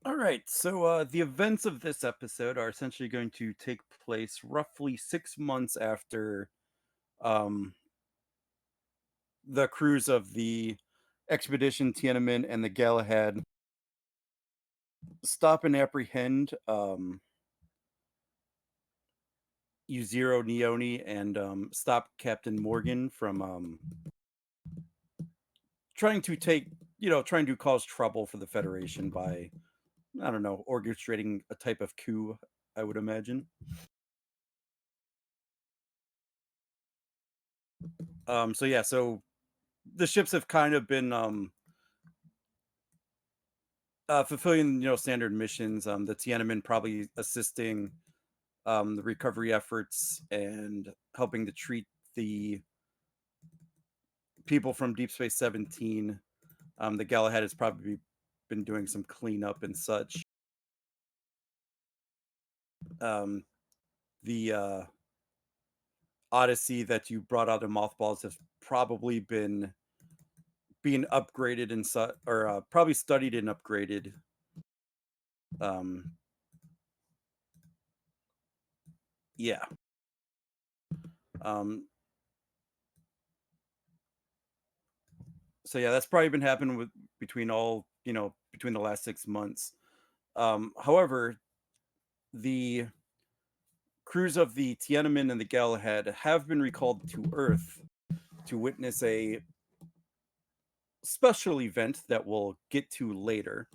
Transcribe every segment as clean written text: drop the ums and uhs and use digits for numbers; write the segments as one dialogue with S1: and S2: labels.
S1: All right, so the events of this episode are essentially going to take place roughly 6 months after um, the crews of the Expedition, Tiananmen, and the Galahad stop and apprehend Uziro Neone and stop Captain Morgan from trying to trying to cause trouble for the Federation by, I don't know, orchestrating a type of coup, I would imagine. So the ships have kind of been fulfilling, standard missions. The Tiananmen probably assisting the recovery efforts and helping to treat the people from Deep Space 17. The Galahad has probably been doing some cleanup and such. Um, the Odyssey that you brought out of mothballs has probably been being upgraded and or probably studied and upgraded. Um, yeah. Um, so yeah, that's probably been happening with between the last 6 months. However, the crews of the Tiananmen and the Galahad have been recalled to Earth to witness a special event that we'll get to later.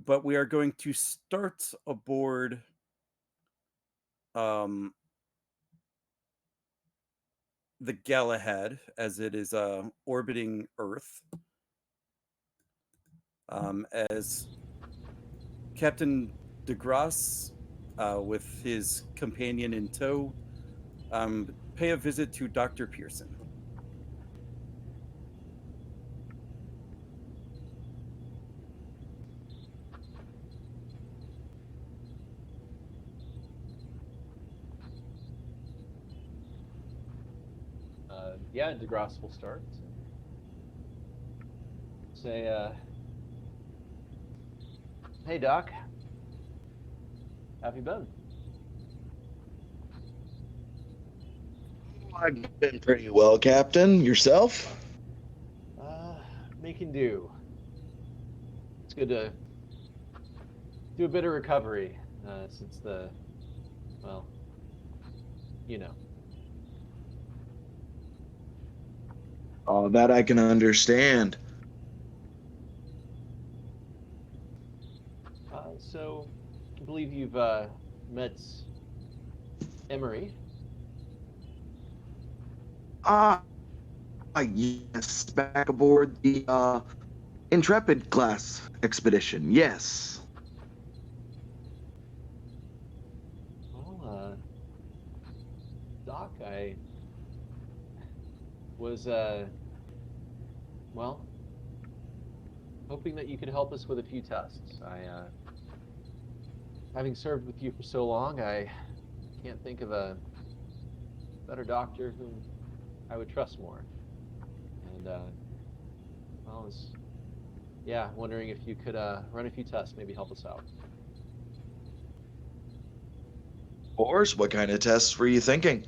S1: But we are going to start aboard um, the Galahad as it is orbiting Earth. As Captain DeGrasse, with his companion in tow, pay a visit to Dr. Pearson.
S2: Yeah, DeGrasse will start. Say, hey Doc, how have you been?
S3: I've been pretty well, Captain. Yourself?
S2: Making do. It's good to do a bit of recovery since well, you know.
S3: Oh, that I can understand.
S2: So, I believe you've met Emery.
S3: Ah, yes, back aboard the Intrepid class expedition. Yes.
S2: Well, Doc, I was, well, hoping that you could help us with a few tests. Having served with you for so long, I can't think of a better doctor whom I would trust more. And well, I was wondering if you could run a few tests, maybe help us out.
S3: Of course. What kind of tests were you thinking?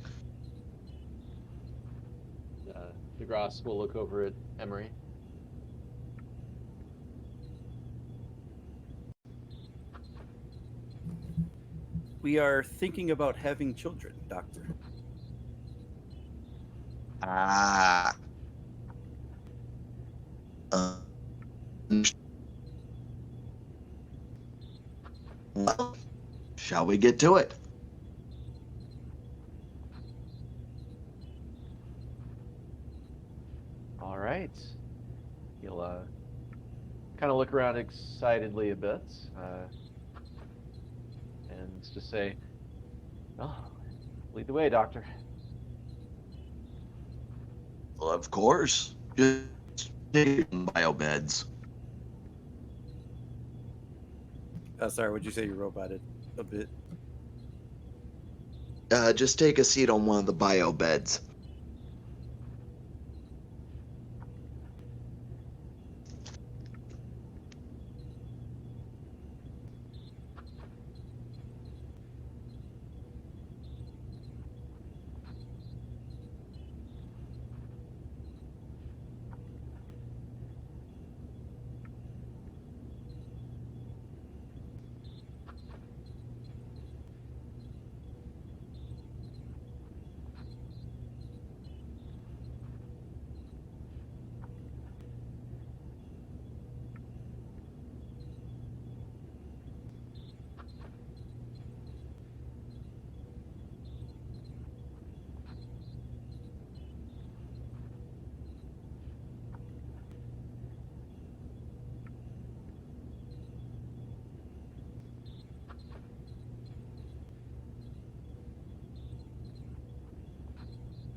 S2: DeGrasse will look over at Emery.
S1: We are thinking about having children, Doctor.
S3: Ah. Uh, well, shall we get to it?
S2: All right. He'll kind of look around excitedly a bit and just say, "Oh, lead the way, Doctor."
S3: Well, of course. Just take bio beds.
S1: Sorry, would you say you roboted a bit?
S3: Just take a seat on one of the bio beds.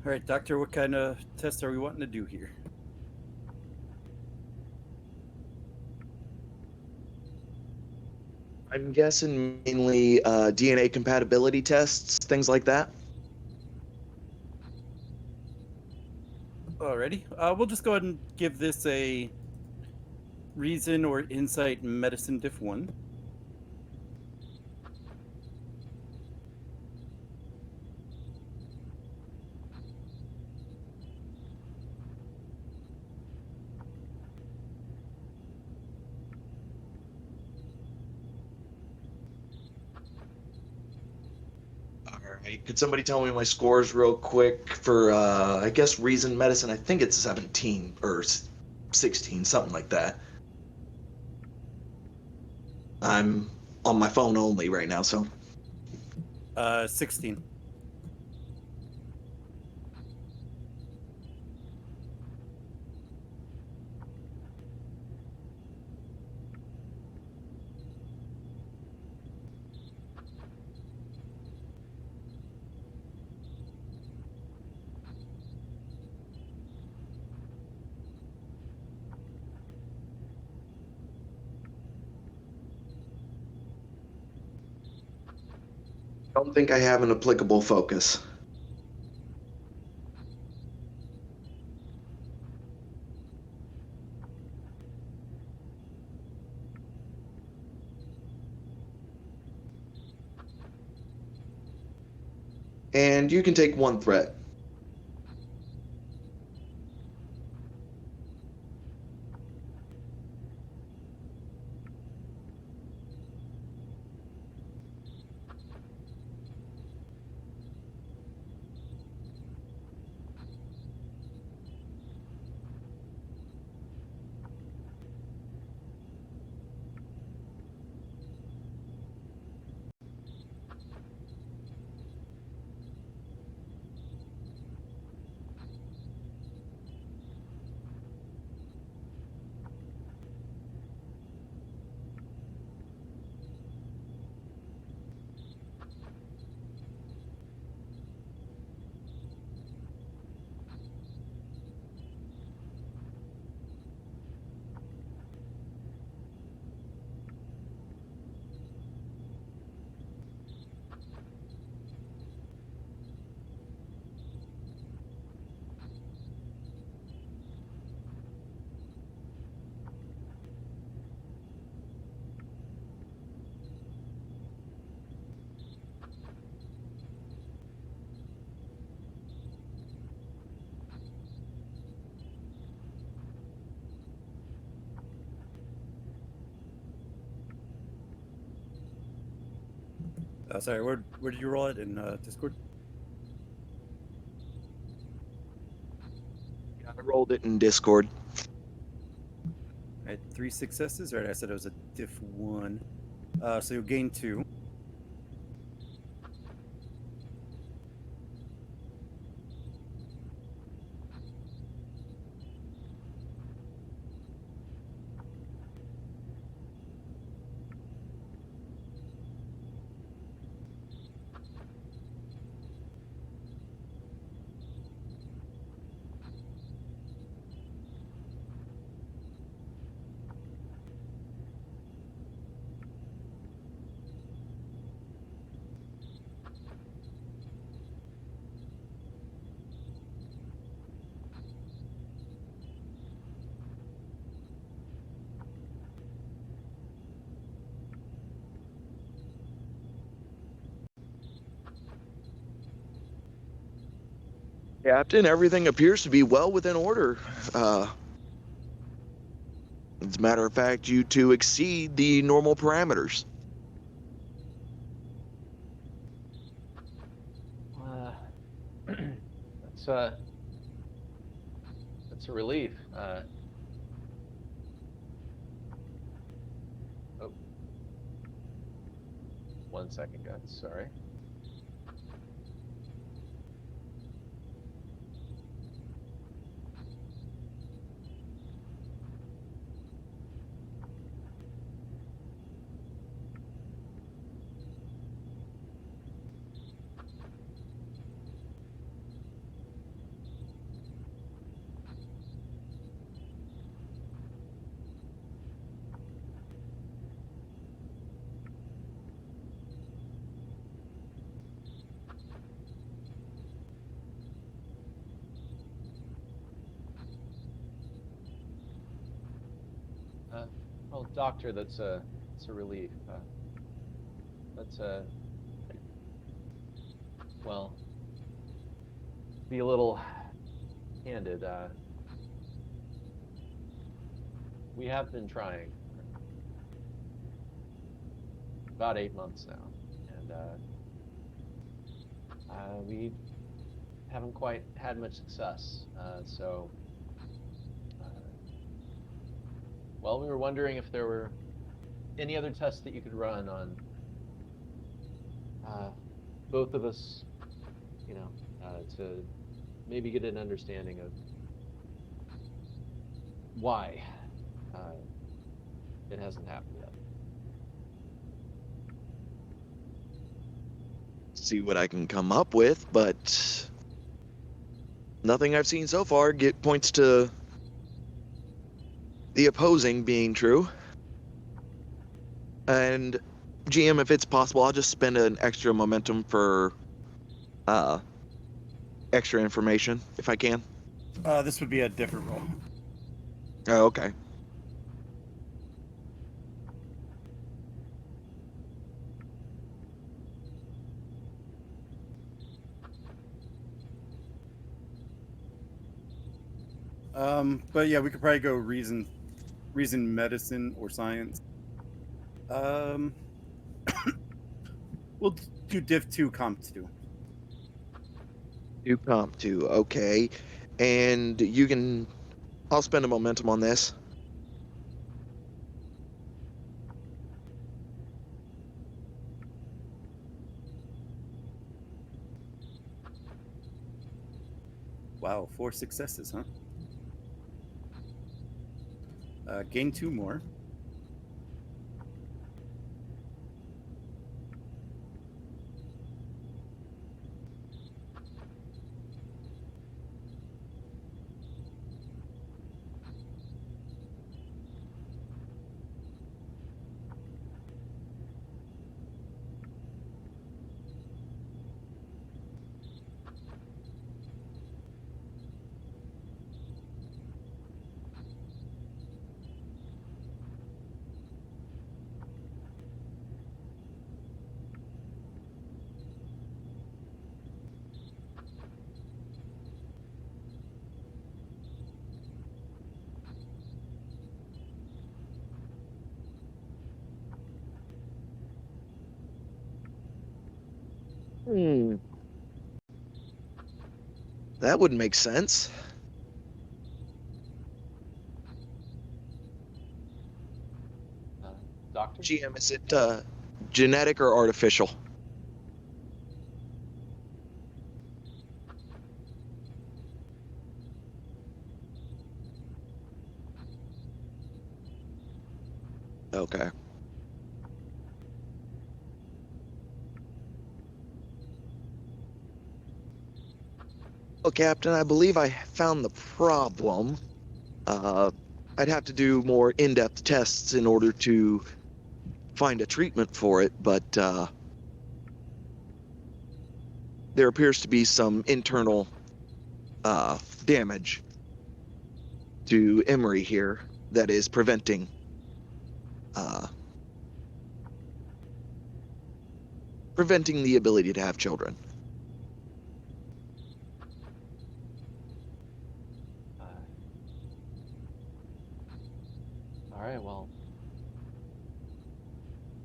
S1: All right, doctor, what kind of tests are we wanting to do here?
S4: I'm guessing mainly DNA compatibility tests, things like that.
S1: Alrighty, we'll just go ahead and give this a reason or insight medicine diff 1.
S4: All right. Could somebody tell me my scores real quick for, I guess, reason medicine? I think it's 17 or 16, something like that. I'm on my phone only right now, so.
S1: 16.
S4: I don't think I have an applicable focus. And you can take one threat.
S1: Sorry, where did you roll it in Discord?
S4: Yeah, I rolled it in Discord.
S1: I had 3 successes. Right, I said it was a diff 1. So you'll gain 2.
S4: Captain, everything appears to be well within order. As a matter of fact, you two exceed the normal parameters.
S2: That's a relief. Oh, 1 second, guys. Sorry. Well, doctor, that's a relief. That's a well, be a little candid. We have been trying for about 8 months now, and we haven't quite had much success. Uh, well, we were wondering if there were any other tests that you could run on both of us, to maybe get an understanding of why uh, it hasn't happened yet.
S4: See what I can come up with, but nothing I've seen so far points to the opposing being true. And GM, if it's possible, I'll just spend an extra momentum for extra information if I can.
S1: This would be a different roll.
S4: Oh, okay.
S1: But yeah, we could probably go reason, medicine, or science. We'll do Div 2, Comp 2.
S4: Do comp 2, okay. And I'll spend a momentum on this.
S1: Wow, 4 successes, huh? Gain 2 more.
S4: That wouldn't make sense.
S2: Doctor?
S4: GM, is it genetic or artificial? Okay. Well, Captain, I believe I found the problem. I'd have to do more in-depth tests in order to find a treatment for it, but there appears to be some internal damage to Emery here that is preventing the ability to have children.
S2: All right, well,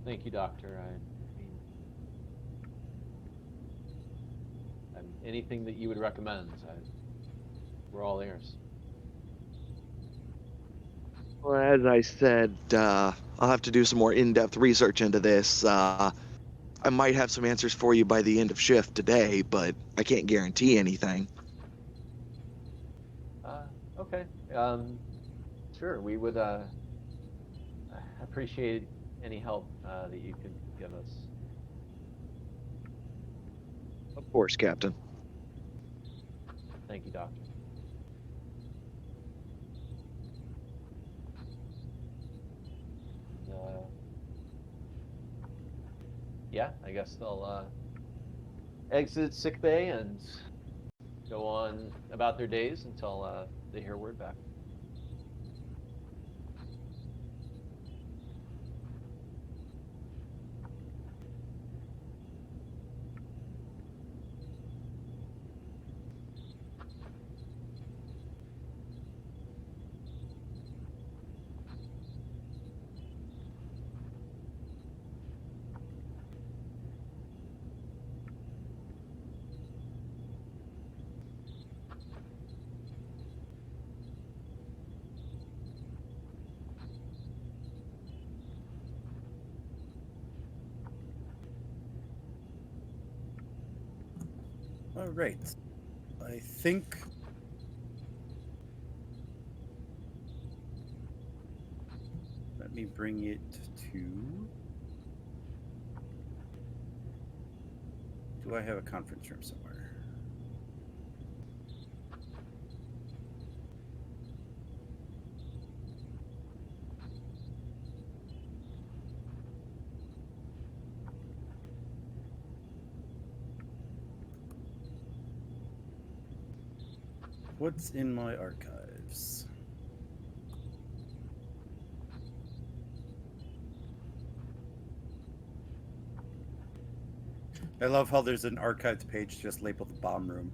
S2: thank you, Doctor. Anything that you would recommend, we're all ears.
S4: Well, as I said, I'll have to do some more in-depth research into this. I might have some answers for you by the end of shift today, but I can't guarantee anything.
S2: Okay. Sure, we would appreciate any help that you could give us.
S4: Of course, Captain.
S2: Thank you, Doctor. Yeah, I guess they'll exit sickbay and go on about their days until they hear word back.
S1: All right. I think. Let me bring it to. Do I have a conference room somewhere? What's in my archives? I love how there's an archived page just labeled the bomb room.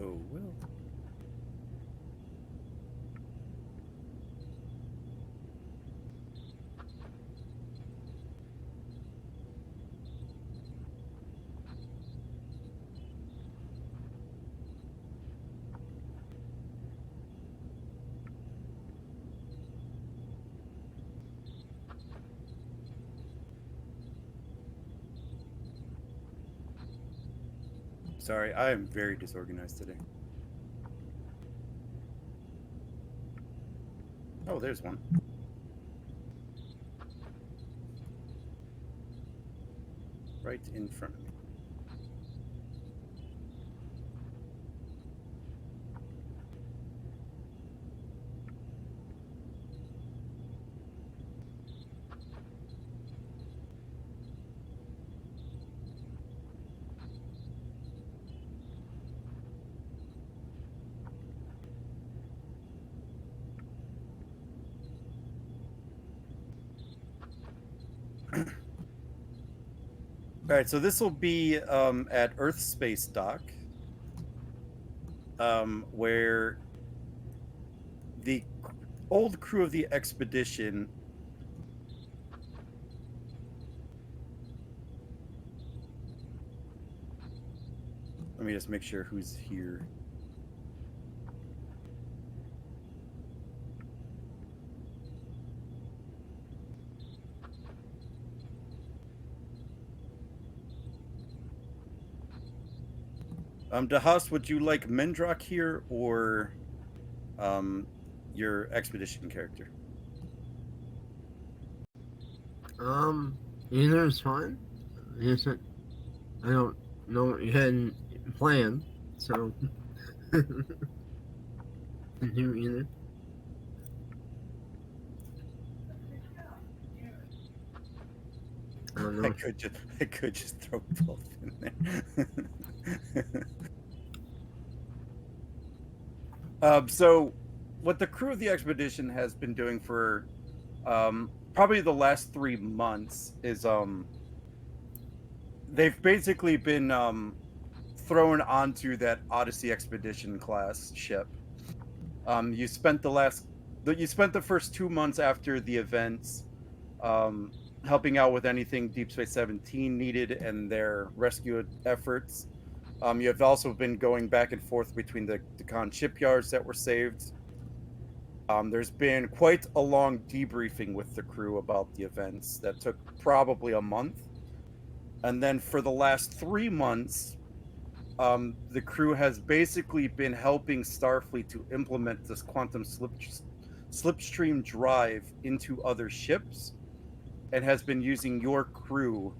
S1: Oh, well. Sorry, I am very disorganized today. Oh, there's one. Right in front of me. All right, so this will be at Earth Space Dock, where the old crew of the Expedition let me just make sure who's here. Dahas, would you like Mendrock here or your Expedition character?
S5: Either is fine. I don't know what you had planned, so can do either. I don't know.
S1: I could just throw both in there. So what the crew of the Expedition has been doing for probably the last 3 months is they've basically been thrown onto that Odyssey Expedition class ship. You spent the first 2 months after the events helping out with anything Deep Space 17 needed and their rescue efforts. You have also been going back and forth between the Khan shipyards that were saved. There's been quite a long debriefing with the crew about the events that took probably a month. And then for the last 3 months, the crew has basically been helping Starfleet to implement this quantum slipstream drive into other ships, and has been using your crew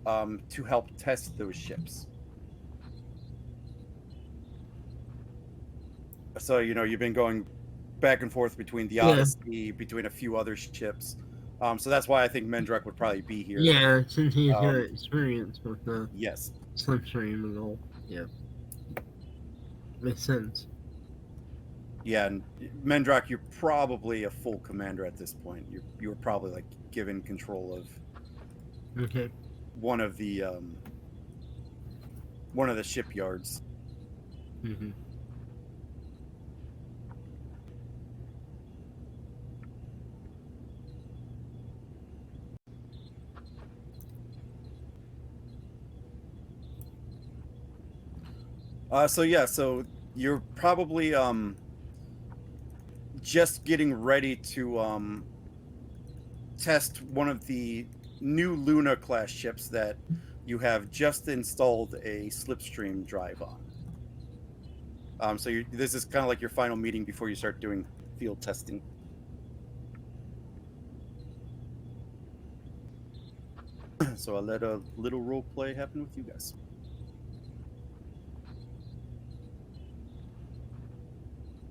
S1: to help test those ships. So, you've been going back and forth between the Odyssey, between a few other ships. So that's why I think Mendrock would probably be here.
S5: Yeah, since he's got experience with the
S1: Yes.
S5: slipstream and all. Yeah. Makes sense.
S1: Yeah, and Mendrock, you're probably a full commander at this point. You were probably like given control of
S5: Okay.
S1: one of the shipyards.
S5: Mm-hmm.
S1: So you're probably just getting ready to test one of the new Luna class ships that you have just installed a slipstream drive on. So this is kind of like your final meeting before you start doing field testing. So I'll let a little role play happen with you guys.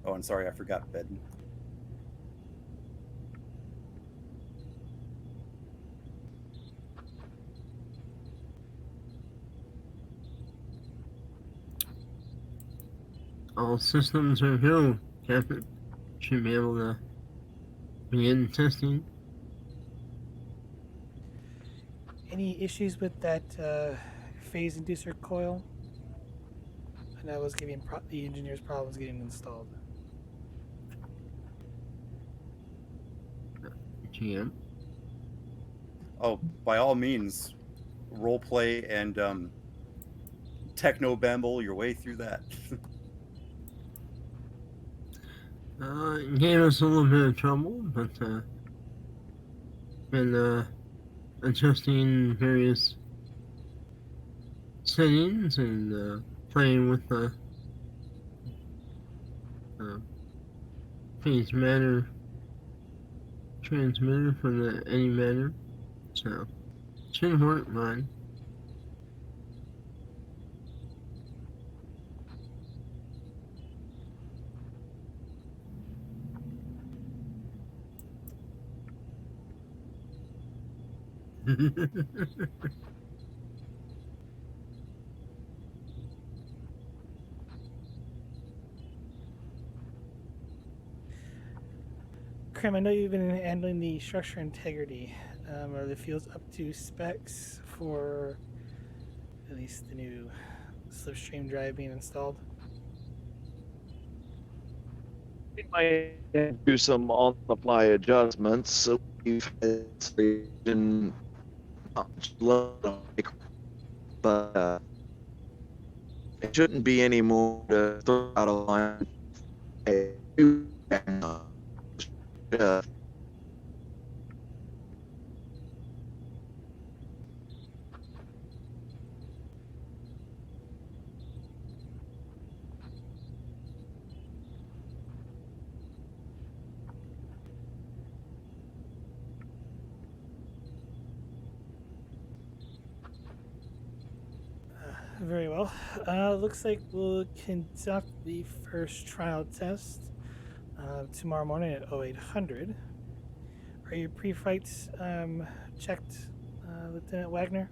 S1: Oh, and sorry, I forgot bed.
S5: All systems are go, Captain. Should be able to begin testing.
S6: Any issues with that phase inducer coil? And that was giving the engineers problems getting installed.
S5: GM.
S1: Oh, by all means, role play and techno bamble your way through that.
S5: It gave us a little bit of trouble, but been adjusting various settings and playing with the phase matter transmitter for the antimatter, so should work fine.
S6: Krim, I know you've been handling the structure integrity. Are the fields up to specs for at least the new slipstream drive being installed?
S4: We might do some on-the-fly adjustments. So we've had in but it shouldn't be any more to throw out a line. Uh,
S6: Very well. Looks like we'll conduct the first trial test tomorrow morning at 0800. Are your pre-flights checked, Lieutenant Wagner?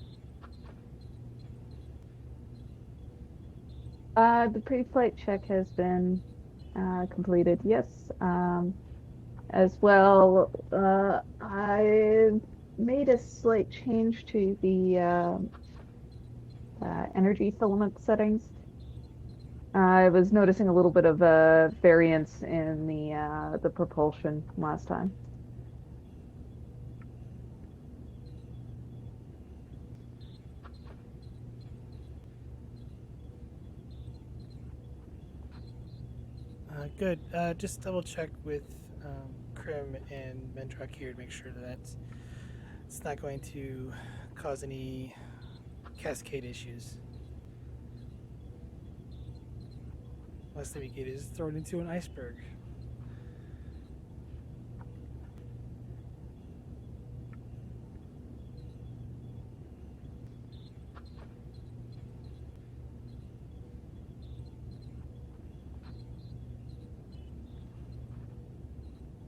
S7: The pre-flight check has been completed, yes. As well, I made a slight change to the energy filament settings. I was noticing a little bit of a variance in the propulsion last time.
S6: Good. Just double check with Krim and Mendrock here to make sure that it's not going to cause any cascade issues. Last thing we get is thrown into an iceberg.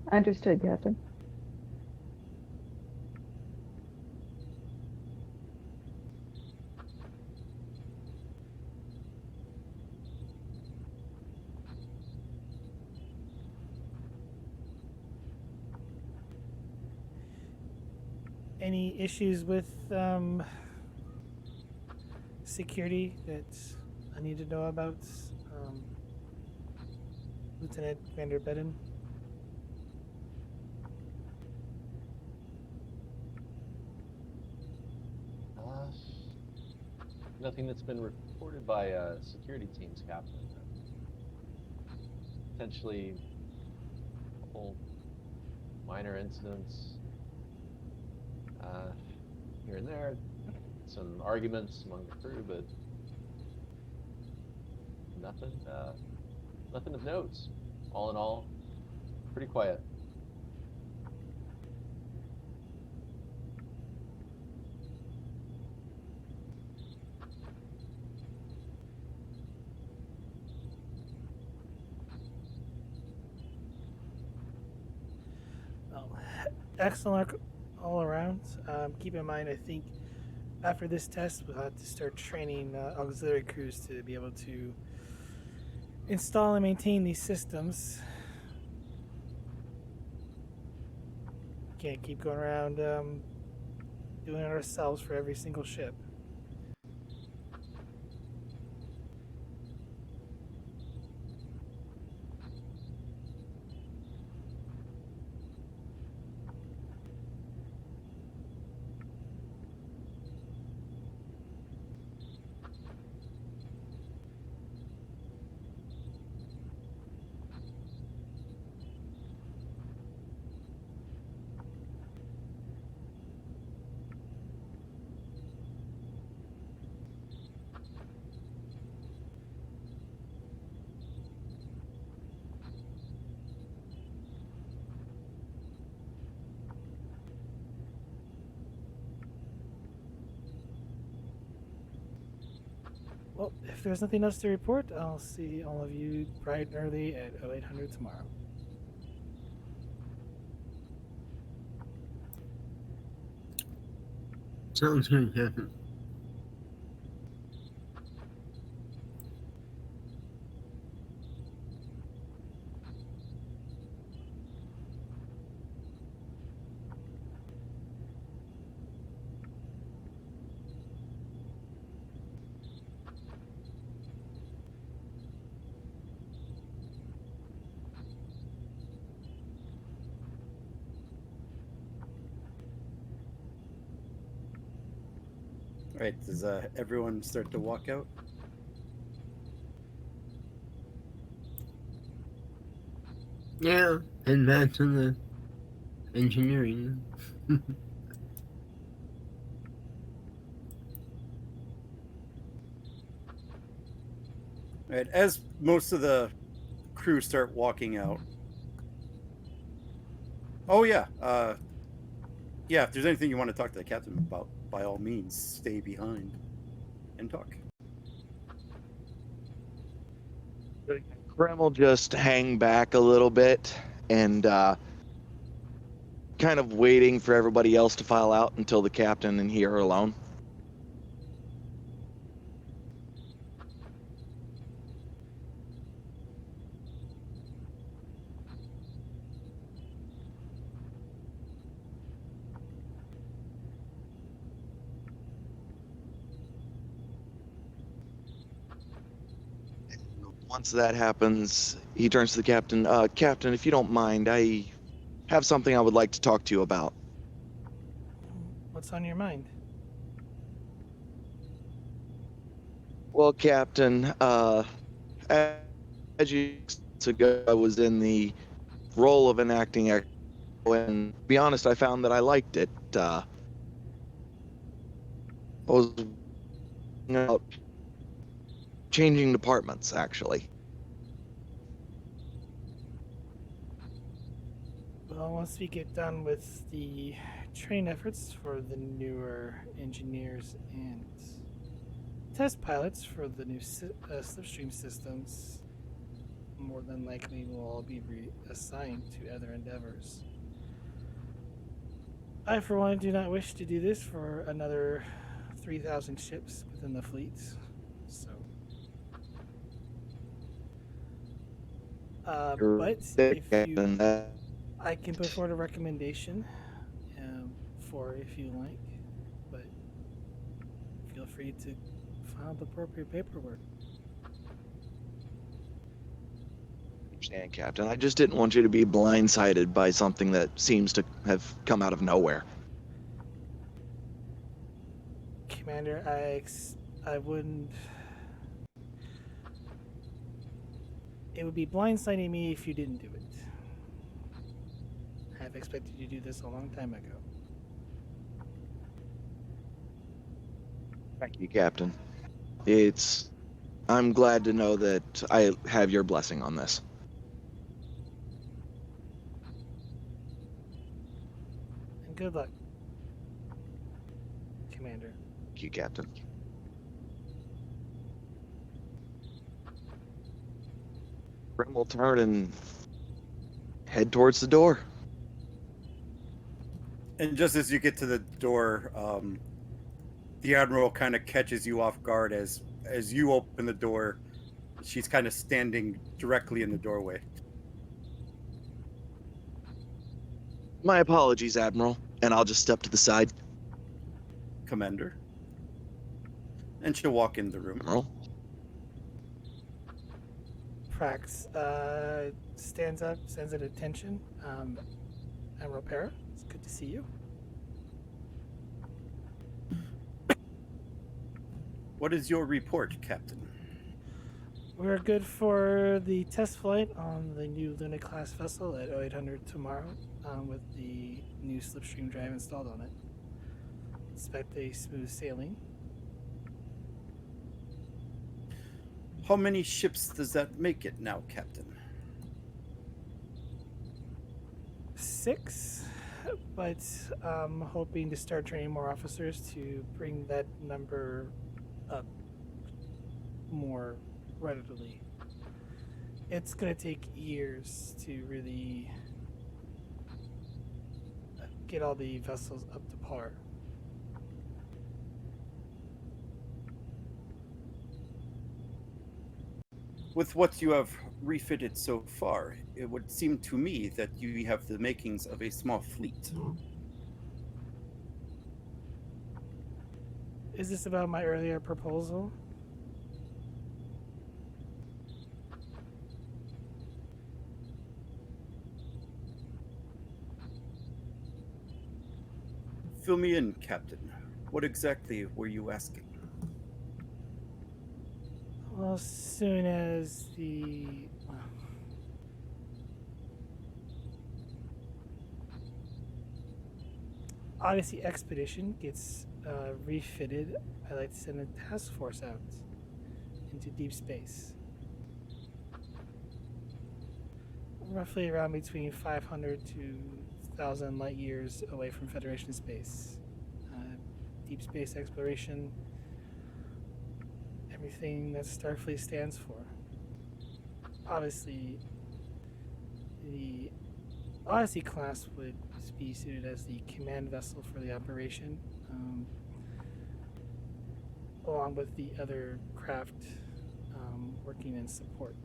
S7: Understood, Captain.
S6: any issues with security that I need to know about, Lieutenant Commander Bedden?
S2: Uh, Nothing that's been reported by security teams, Captain. Potentially a couple minor incidents here and there, some arguments among the crew, but nothing, nothing of note. All in all, pretty quiet.
S6: Well, excellent all around. Keep in mind, I think after this test, we'll have to start training auxiliary crews to be able to install and maintain these systems. Can't keep going around doing it ourselves for every single ship. Well, if there's nothing else to report, I'll see all of you bright and early at 0800 tomorrow.
S5: Sounds good, Captain.
S1: All right, does everyone start to walk out?
S5: Yeah, and back to the engineering.
S1: All right, as most of the crew start walking out. Oh yeah, yeah. If there's anything you want to talk to the captain about, by all means, stay behind and talk.
S4: Krem will just hang back a little bit and kind of waiting for everybody else to file out until the captain and he are alone. Once that happens, he turns to the captain. Captain, if you don't mind, I have something I would like to talk to you about.
S6: What's on your mind?
S4: Well, Captain, as you ago, I was in the role of an acting actor, and to be honest, I found that I liked it. I was out changing departments, actually.
S6: Well, once we get done with the train efforts for the newer engineers and test pilots for the new slipstream systems, more than likely we'll all be reassigned to other endeavors. I, for one, do not wish to do this for another 3,000 ships within the fleet. So, but if you, I can put forward a recommendation for if you like, but feel free to file the appropriate paperwork.
S4: Understand, Captain. I just didn't want you to be blindsided by something that seems to have come out of nowhere.
S6: Commander, I wouldn't. It would be blindsiding me if you didn't do it. I've expected you to do this a long time ago.
S4: Thank you, Captain. I'm glad to know that I have your blessing on this.
S6: And good luck, Commander.
S4: Thank you, Captain. Grim will turn and head towards the door.
S1: And just as you get to the door, the Admiral kind of catches you off guard as you open the door. She's kind of standing directly in the doorway.
S4: My apologies, Admiral, and I'll just step to the side.
S1: Commander. And she'll walk in the room.
S4: Admiral.
S6: Prax stands up, stands at attention. Admiral Para, it's good to see you.
S1: What is your report, Captain?
S6: We're good for the test flight on the new Luna class vessel at 0800 tomorrow, with the new slipstream drive installed on it. Expect a smooth sailing.
S1: How many ships does that make it now, Captain?
S6: 6, but I'm hoping to start training more officers to bring that number up more readily. It's going to take years to really get all the vessels up to par.
S1: With what you have refitted so far, it would seem to me that you have the makings of a small fleet.
S6: Is this about my earlier proposal?
S1: Fill me in, Captain. What exactly were you asking?
S6: Well, as soon as the Odyssey Expedition gets refitted, I'd like to send a task force out into deep space. Roughly around between 500 to 1,000 light years away from Federation space. Deep space exploration, everything that Starfleet stands for. Obviously, the Odyssey class would be suited as the command vessel for the operation, along with the other craft working in support.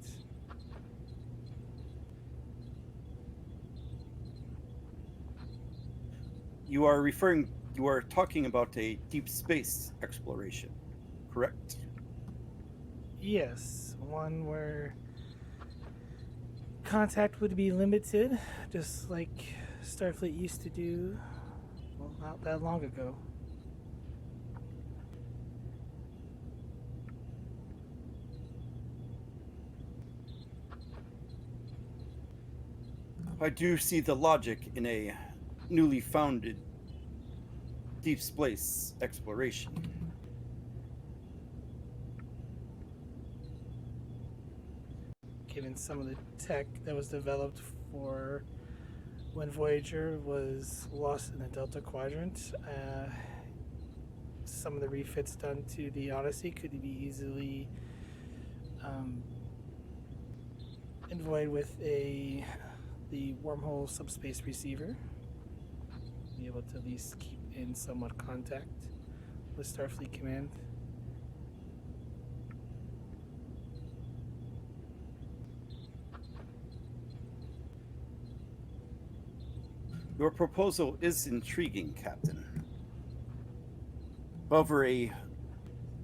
S1: You are talking about a deep space exploration, correct?
S6: Yes, one where contact would be limited, just like Starfleet used to do, well, not that long ago.
S1: I do see the logic in a newly founded deep space exploration.
S6: Given some of the tech that was developed for when Voyager was lost in the Delta Quadrant, some of the refits done to the Odyssey could be easily envoyed with the wormhole subspace receiver. Be able to at least keep in somewhat contact with Starfleet Command.
S1: Your proposal is intriguing, Captain. However, a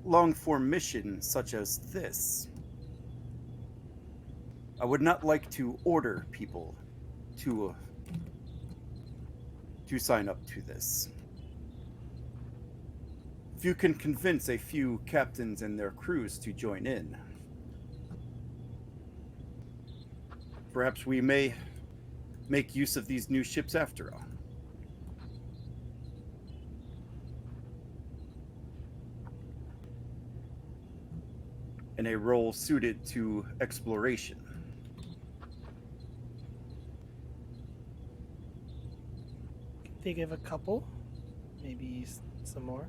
S1: long-form mission such as this, I would not like to order people to sign up to this. If you can convince a few captains and their crews to join in, perhaps we may make use of these new ships after all. In a role suited to exploration.
S6: Think of a couple, maybe some more.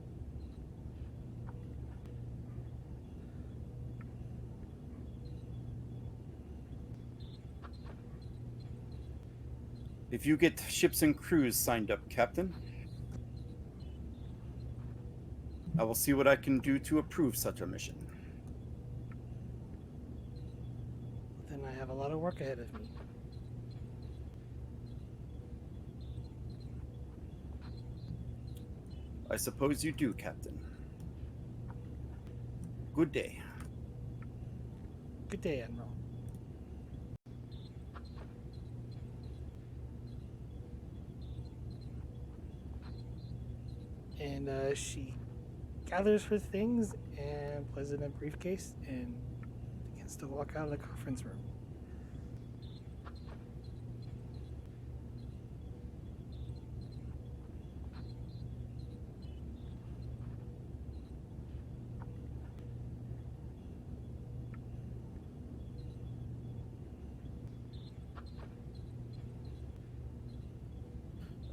S1: If you get ships and crews signed up, Captain, I will see what I can do to approve such a mission.
S6: Then I have a lot of work ahead of me.
S1: I suppose you do, Captain. Good day.
S6: Good day, Admiral. And she gathers her things and places it in a briefcase and begins to walk out of the conference room.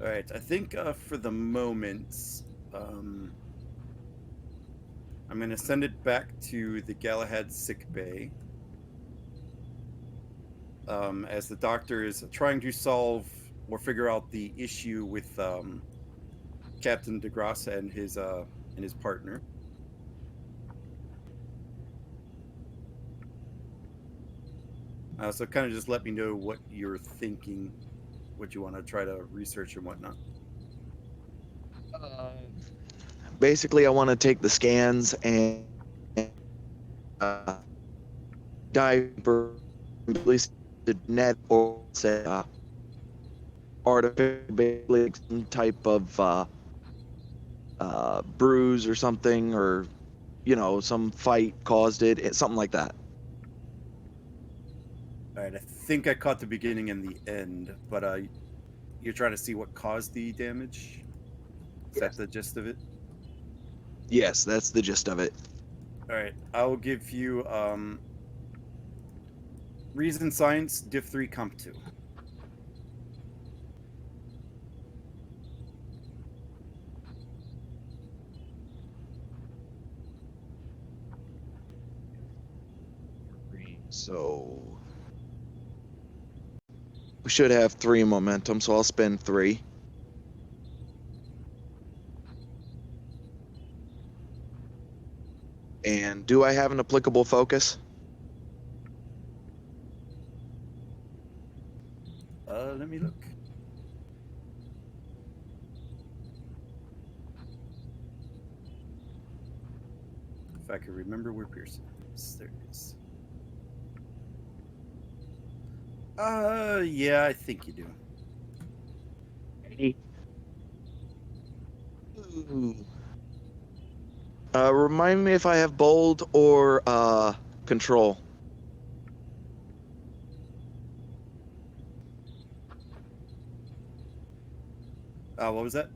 S1: All right, I think for the moment, I'm going to send it back to the Galahad sick bay. As the doctor is trying to solve or figure out the issue with Captain DeGrassa and his partner. So kind of just let me know what you're thinking, what you want to try to research and whatnot.
S4: Basically, I want to take the scans and dive at least the net or say artificial some type of bruise or something, or some fight caused it, something like that.
S1: All right, I think I caught the beginning and the end, but you're trying to see what caused the damage? Is that the gist of it?
S4: Yes, that's the gist of it.
S1: All right, I will give you Reason Science, Div 3, Comp 2.
S4: So we should have 3 momentum, so I'll spend 3. And do I have an applicable focus?
S1: Let me look. If I can remember where Pearson is. There it is. Yeah, I think you do.
S4: Remind me if I have bold or control.
S1: What was that?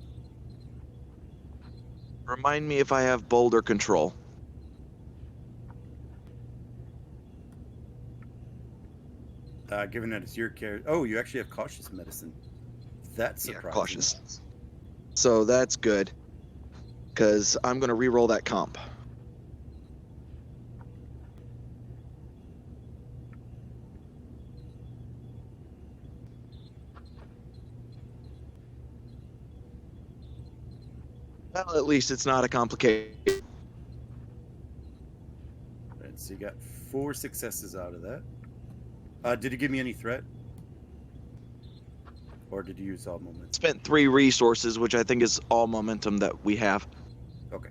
S4: Remind me if I have bold or control.
S1: Given that it's your character. Oh, you actually have cautious medicine. That's surprising.
S4: Yeah, cautious. So that's good, because I'm going to re-roll that comp. Well, at least it's not a complicated.
S1: Right, so you got 4 successes out of that. Did it give me any threat? Or did you use all momentum?
S4: Spent 3 resources, which I think is all momentum that we have.
S1: Okay.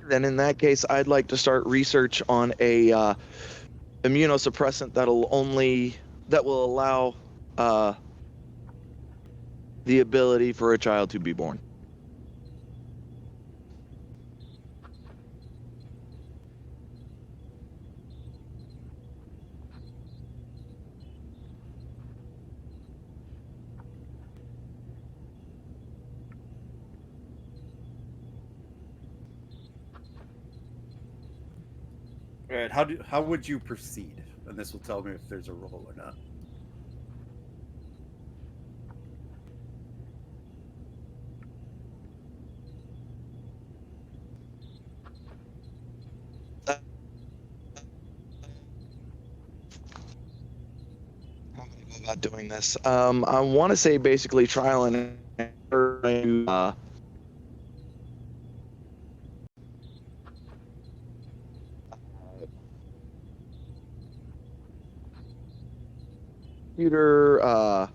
S4: Then in that case, I'd like to start research on a immunosuppressant that will allow the ability for a child to be born.
S1: All right. How would you proceed? And this will tell me if there's a roll or not.
S4: How am I go about doing this? I want to say basically trial and error. Computer.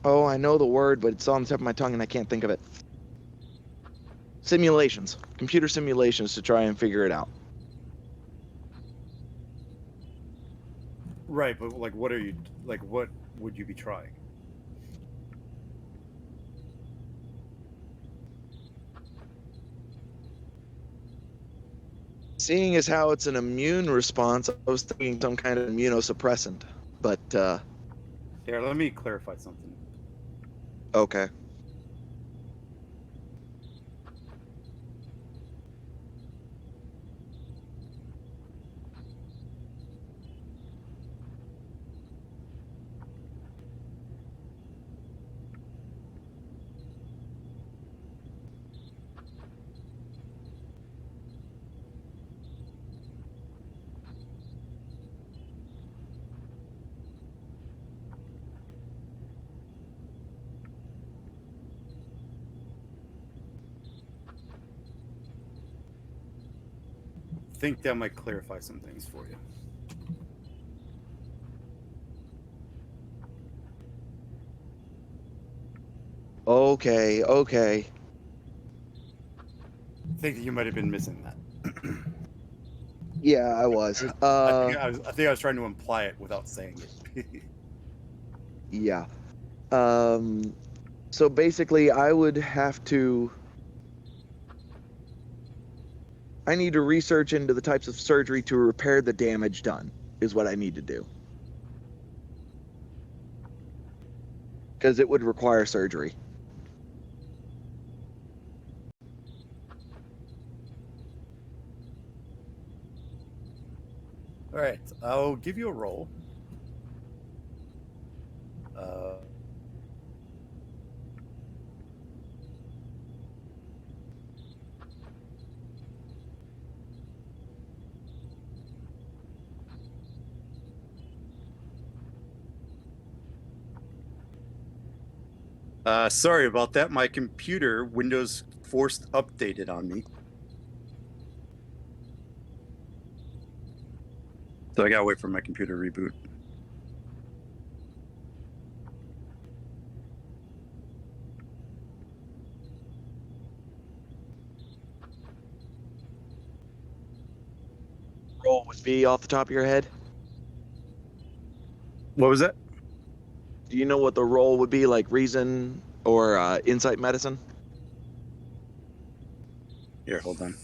S4: Oh, I know the word, but it's on the tip of my tongue and I can't think of it. Simulations. Computer simulations to try and figure it out.
S1: Right, but like, what would you be trying?
S4: Seeing as how it's an immune response, I was thinking some kind of immunosuppressant. But
S1: Here, let me clarify something.
S4: okay.
S1: Think that might clarify some things for you.
S4: Okay.
S1: Think that you might have been missing that.
S4: Yeah, I was.
S1: I think I was trying to imply it without saying it.
S4: Yeah. So basically, I need to research into the types of surgery to repair the damage done, is what I need to do. Because it would require surgery.
S1: All right, I'll give you a roll. Sorry about that. My computer, Windows forced updated on me. So I gotta wait for my computer to reboot.
S4: Roll with V off the top of your head.
S1: What was that?
S4: Do you know what the role would be, like reason or insight medicine?
S1: Here, hold on.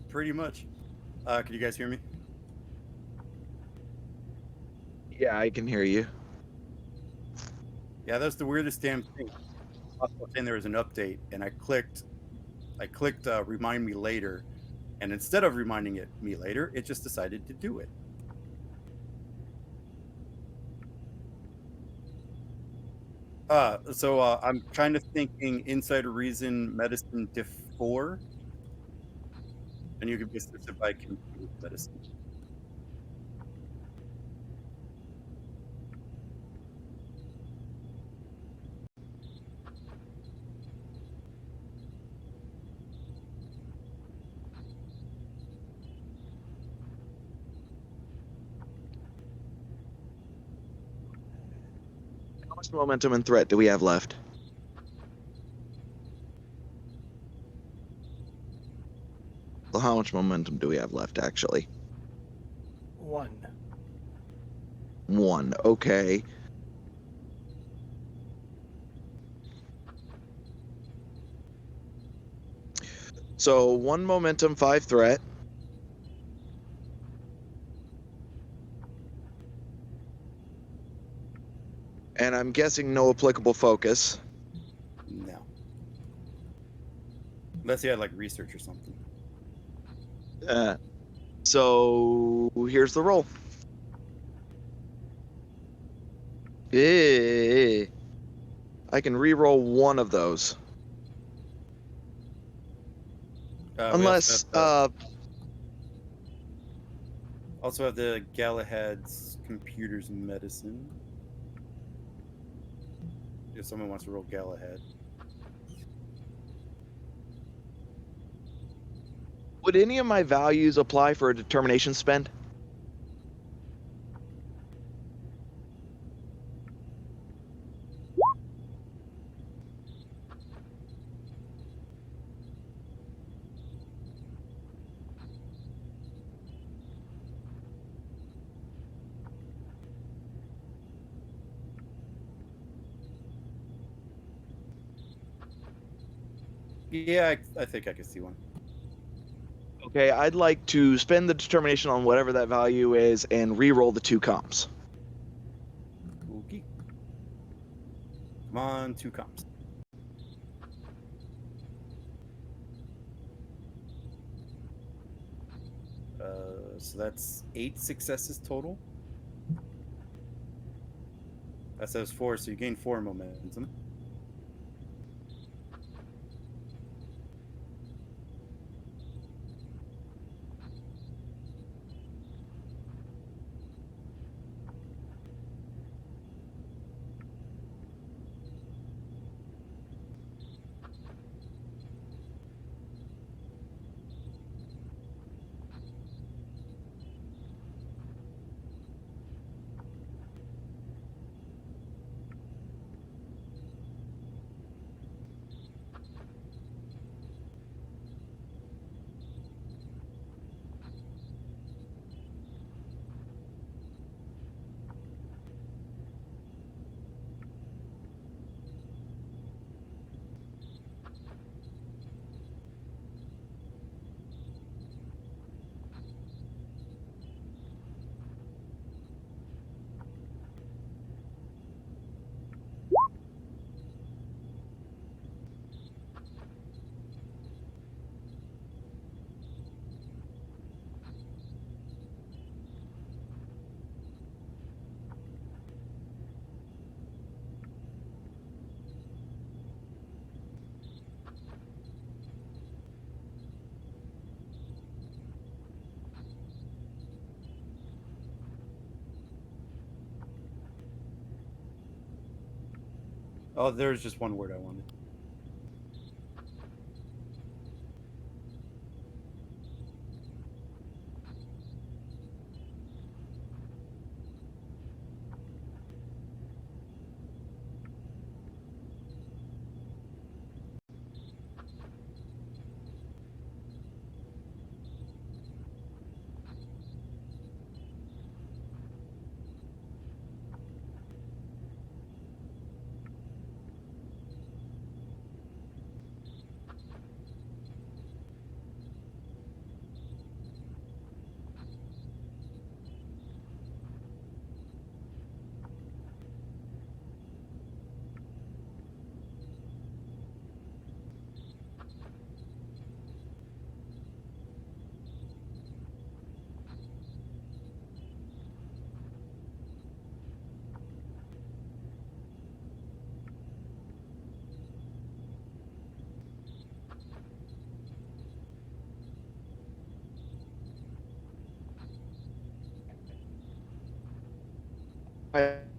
S1: Pretty much. Can you guys hear me?
S4: Yeah, I can hear you.
S1: Yeah, that's the weirdest damn thing. I was saying there was an update, and I clicked remind me later, and instead of reminding me later, it just decided to do it. I'm kind of thinking Insider Reason Medicine Diff 4, and you can be assisted by computer medicine.
S4: How much momentum and threat do we have left? Well, how much momentum do we have left, actually?
S6: 1.
S4: 1. Okay. So 1 momentum, 5 threat. And I'm guessing no applicable focus.
S1: No. Unless you had like research or something.
S4: So here's the roll. Eh. I can re-roll one of those. Unless,
S1: also have the Galahad's Computers Medicine. If someone wants to roll Galahad.
S4: would any of my values apply for a determination spend?
S1: Yeah, I think I can see one.
S4: Okay, I'd like to spend the determination on whatever that value is and re-roll the 2 comps.
S1: Okay. Come on, 2 comps. So that's 8 successes total. That says 4, so you gain 4 momentum. Oh, there's just one word I wanted.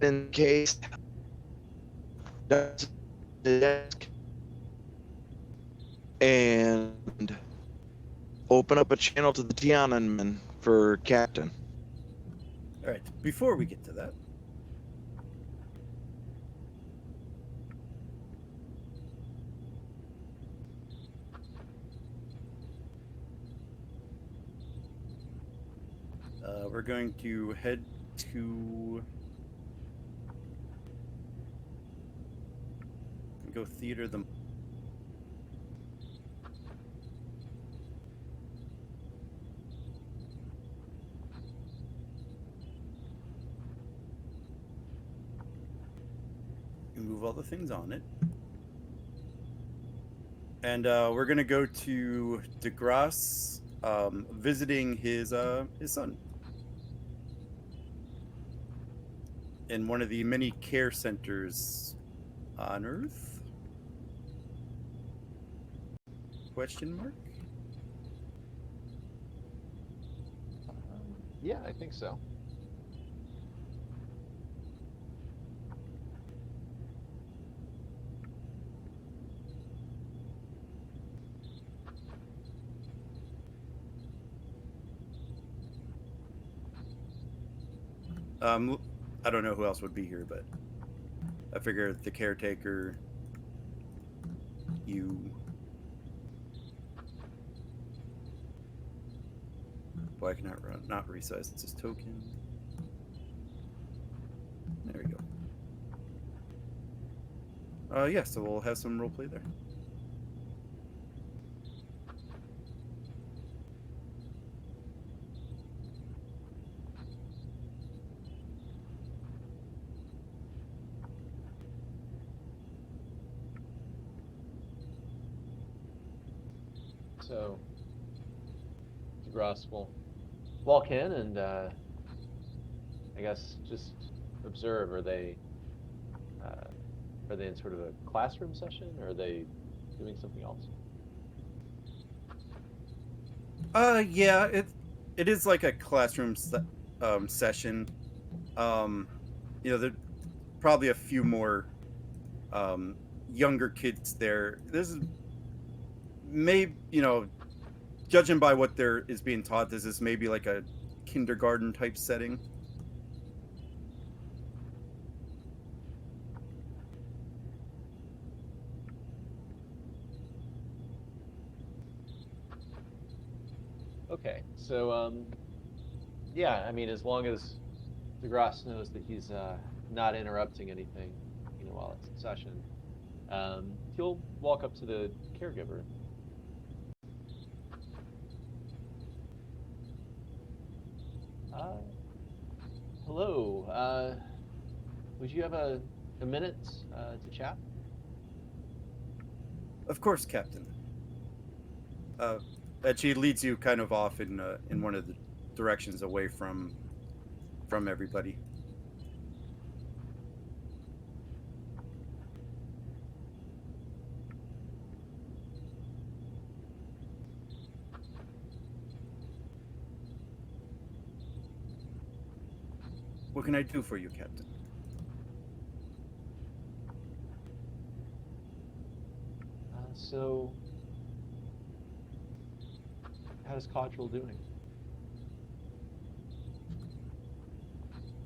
S4: In case that's the desk and open up a channel to the Tiananmen for Captain.
S1: All right. Before we get to that, we're going to head to go theater the. Move all the things on it. And we're gonna go to DeGrasse, visiting his son in one of the many care centers on Earth. Question mark?
S2: Yeah, I think so.
S1: I don't know who else would be here, but I figure the caretaker, you. Boy, I cannot not resize this token. There we go. Yeah, so we'll have some roleplay there.
S2: So DeGrasse will walk in and I guess just observe. Are they in sort of a classroom session, or are they doing something else?
S1: Yeah, it is like a classroom session. There probably a few more younger kids there. This is maybe judging by what there is being taught, this is maybe like a kindergarten type setting.
S2: Okay, so yeah, I mean, as long as DeGrasse knows that he's not interrupting anything, while it's in session, he'll walk up to the caregiver. Uh, Hello. Would you have a minute to chat?
S1: Of course, Captain. And she leads you kind of off in one of the directions away from everybody. What can I do for you, Captain?
S2: So, how's Cottrell doing?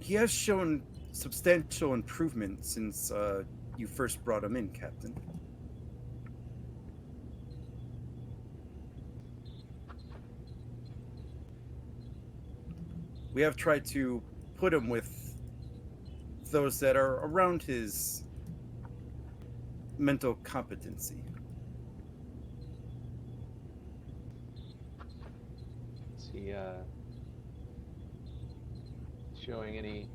S1: He has shown substantial improvement since you first brought him in, Captain. We have tried to put him with those that are around his mental competency.
S2: Is he showing any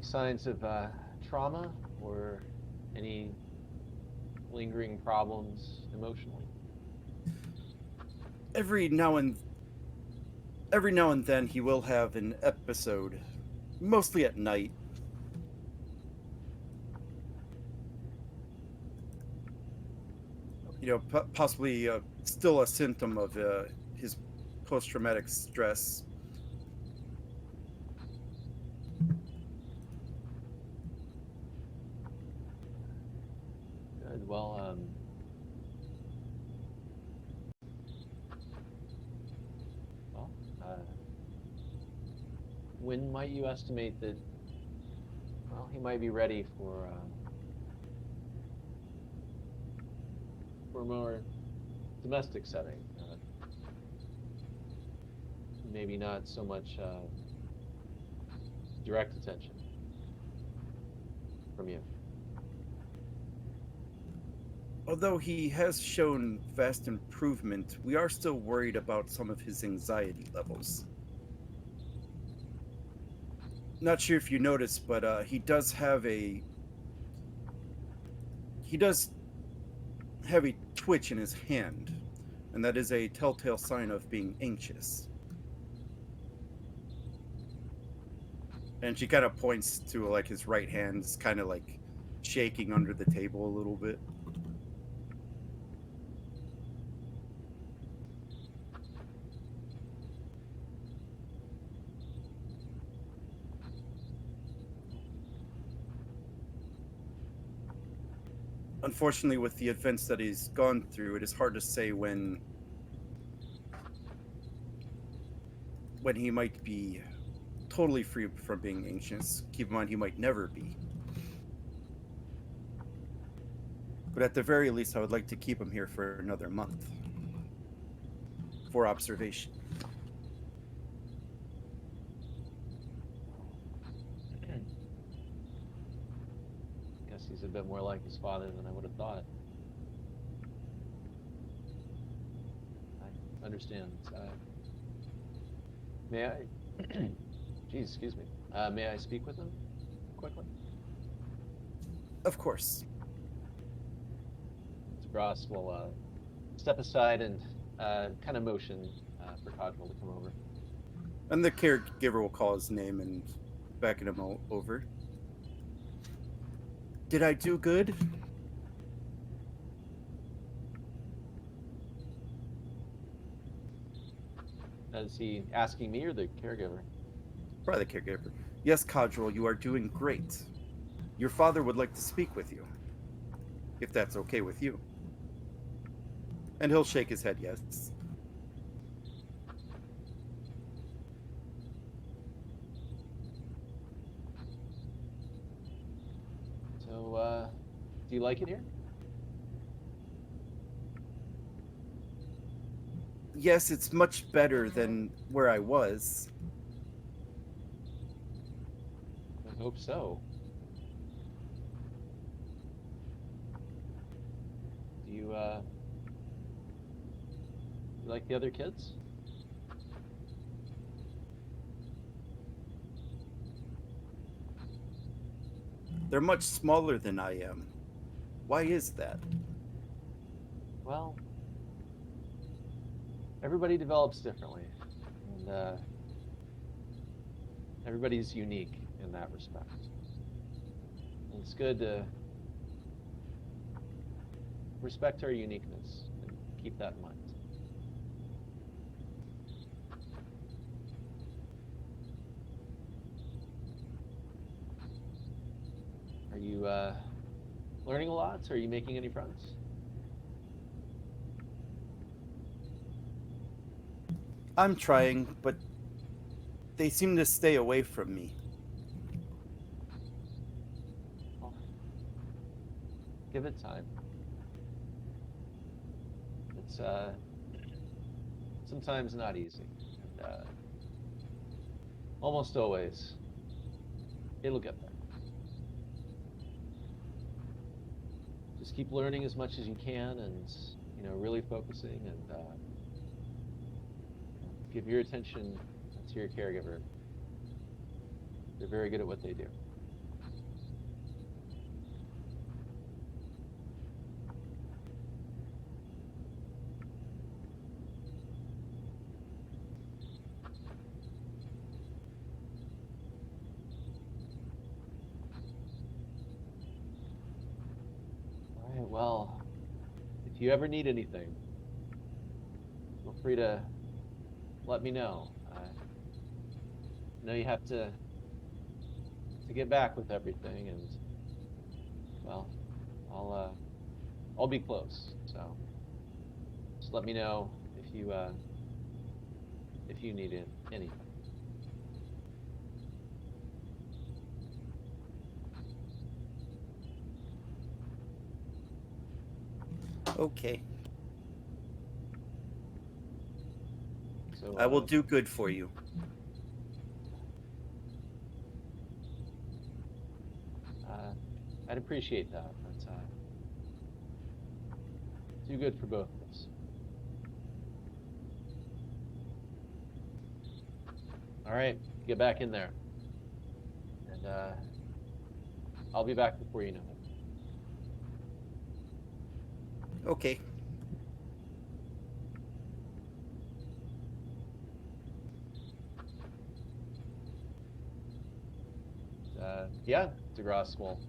S2: signs of trauma or any lingering problems emotionally?
S1: Every now and then he will have an episode, mostly at night. You know, possibly still a symptom of his post-traumatic stress.
S2: Good. Well, when might you estimate that? Well, he might be ready for a more domestic setting. Maybe not so much direct attention from you.
S1: Although he has shown vast improvement, we are still worried about some of his anxiety levels. Not sure if you noticed, but he does have a twitch in his hand, and that is a telltale sign of being anxious. And she kind of points to like his right hand is kind of like shaking under the table a little bit. Unfortunately, with the events that he's gone through, it is hard to say when he might be totally free from being anxious. Keep in mind, he might never be. But at the very least, I would like to keep him here for another month for observation.
S2: Guess he's a bit more like his father than I would have thought. I understand. May I? Geez, excuse me. May I speak with him quickly?
S1: Of course.
S2: Mr. Gross will step aside and kind of motion for Codwell to come over.
S1: And the caregiver will call his name and beckon him over. Did I do good?
S2: Is he asking me or the caregiver?
S1: Probably the caregiver. Yes, Codrell, you are doing great. Your father would like to speak with you, if that's okay with you. And he'll shake his head yes.
S2: So, do you like it here?
S1: Yes, it's much better than where I was.
S2: I hope so. Do you like the other kids?
S1: They're much smaller than I am. Why is that?
S2: Well, everybody develops differently, and everybody's unique in that respect. And it's good to respect our uniqueness and keep that in mind. Are you learning a lot? Are you making any friends?
S1: I'm trying, but they seem to stay away from me.
S2: Well, give it time. It's sometimes not easy, and almost always it'll get there. Just keep learning as much as you can, and really focusing, and give your attention to your caregiver. They're very good at what they do. All right, well, if you ever need anything, feel free to let me know. I know you have to get back with everything, and well, I'll be close. So just let me know if you need anything.
S1: Okay.
S2: So
S1: I will do good for you.
S2: I'd appreciate that. That's do good for both of us. All right, get back in there, and I'll be back before you know it.
S1: Okay.
S2: Yeah, DeGrasse will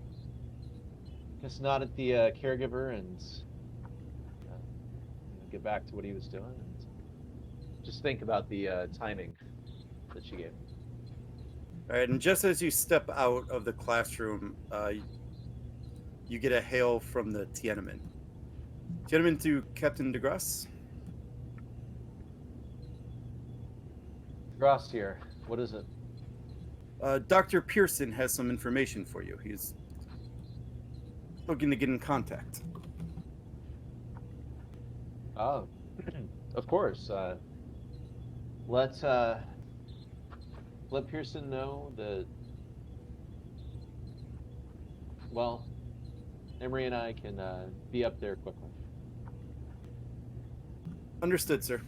S2: just nod at the caregiver and get back to what he was doing, and just think about the timing that she gave him.
S1: All right, and just as you step out of the classroom, you get a hail from the Tiananmen. Tiananmen to Captain DeGrasse.
S2: DeGrasse here. What is it?
S1: Dr. Pearson has some information for you. He's looking to get in contact.
S2: Oh, of course. Let let Pearson know that. Well, Emery and I can be up there quickly.
S1: Understood, sir.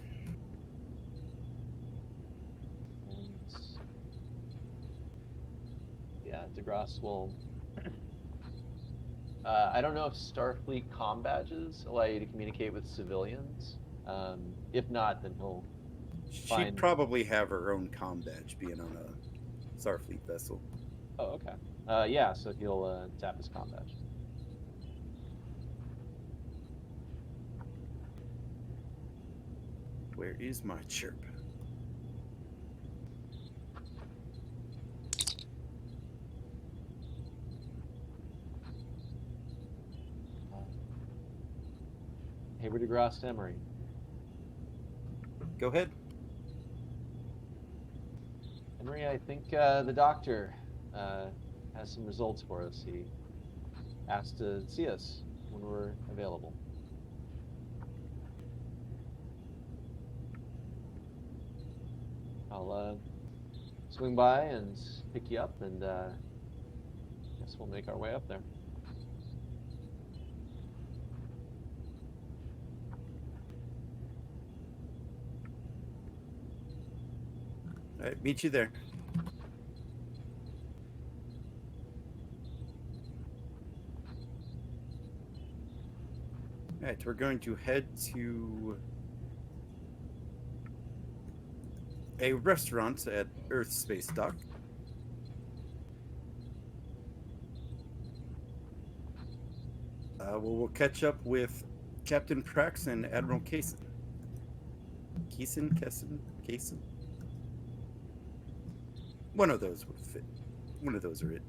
S2: And yeah, DeGrasse will. I don't know if Starfleet comm badges allow you to communicate with civilians. If not, then he'll
S1: She'd
S2: find.
S1: probably have her own comm badge, being on a Starfleet vessel.
S2: Oh, okay. Yeah, so he'll tap his comm badge.
S1: Where is my chirp?
S2: Hayward DeGrasse to Emery.
S1: Go ahead.
S2: Emery, I think the doctor has some results for us. He asked to see us when we're available. I'll swing by and pick you up, and guess we'll make our way up there.
S1: All right, meet you there. All right, we're going to head to a restaurant at Earth Space Dock. We'll catch up with Captain Prax and Admiral Kaysen. Kaysen? One of those would fit. One of those are it.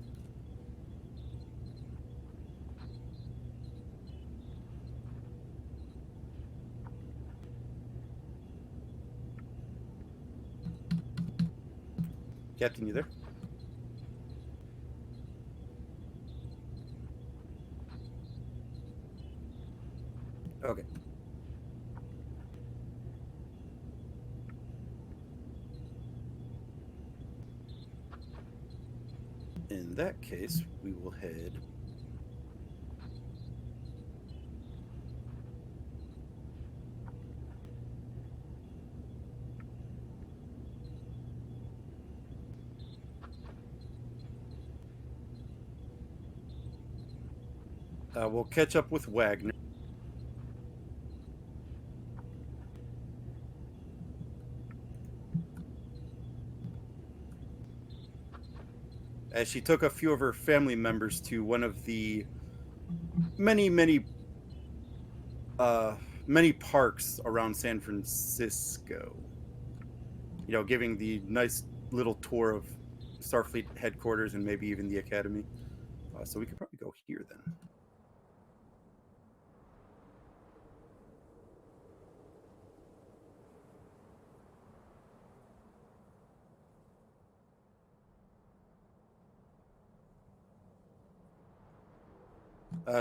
S1: Captain, you there? Okay. In that case, we will head. We'll catch up with Wagner. As she took a few of her family members to one of the many parks around San Francisco. You know, giving the nice little tour of Starfleet headquarters and maybe even the academy. So we could probably go here then.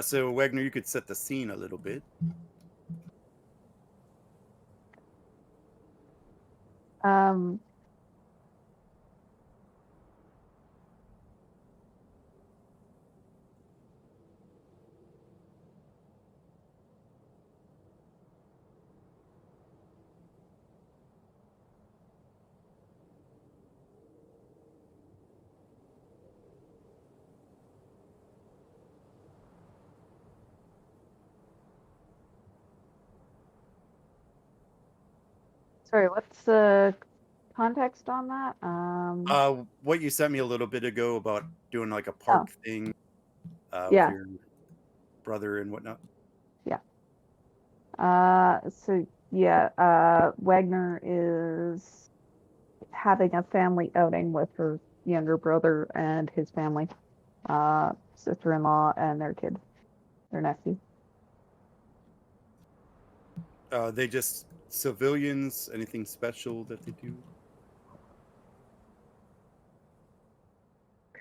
S1: So Wagner, you could set the scene a little bit.
S7: Um, Sorry, what's the context on that?
S1: What you sent me a little bit ago about doing like a park thing with
S7: Yeah.
S1: your brother and whatnot.
S7: Wagner is having a family outing with her younger brother and his family, sister-in-law and their kid, their nephew.
S1: They just civilians? Anything special that they do?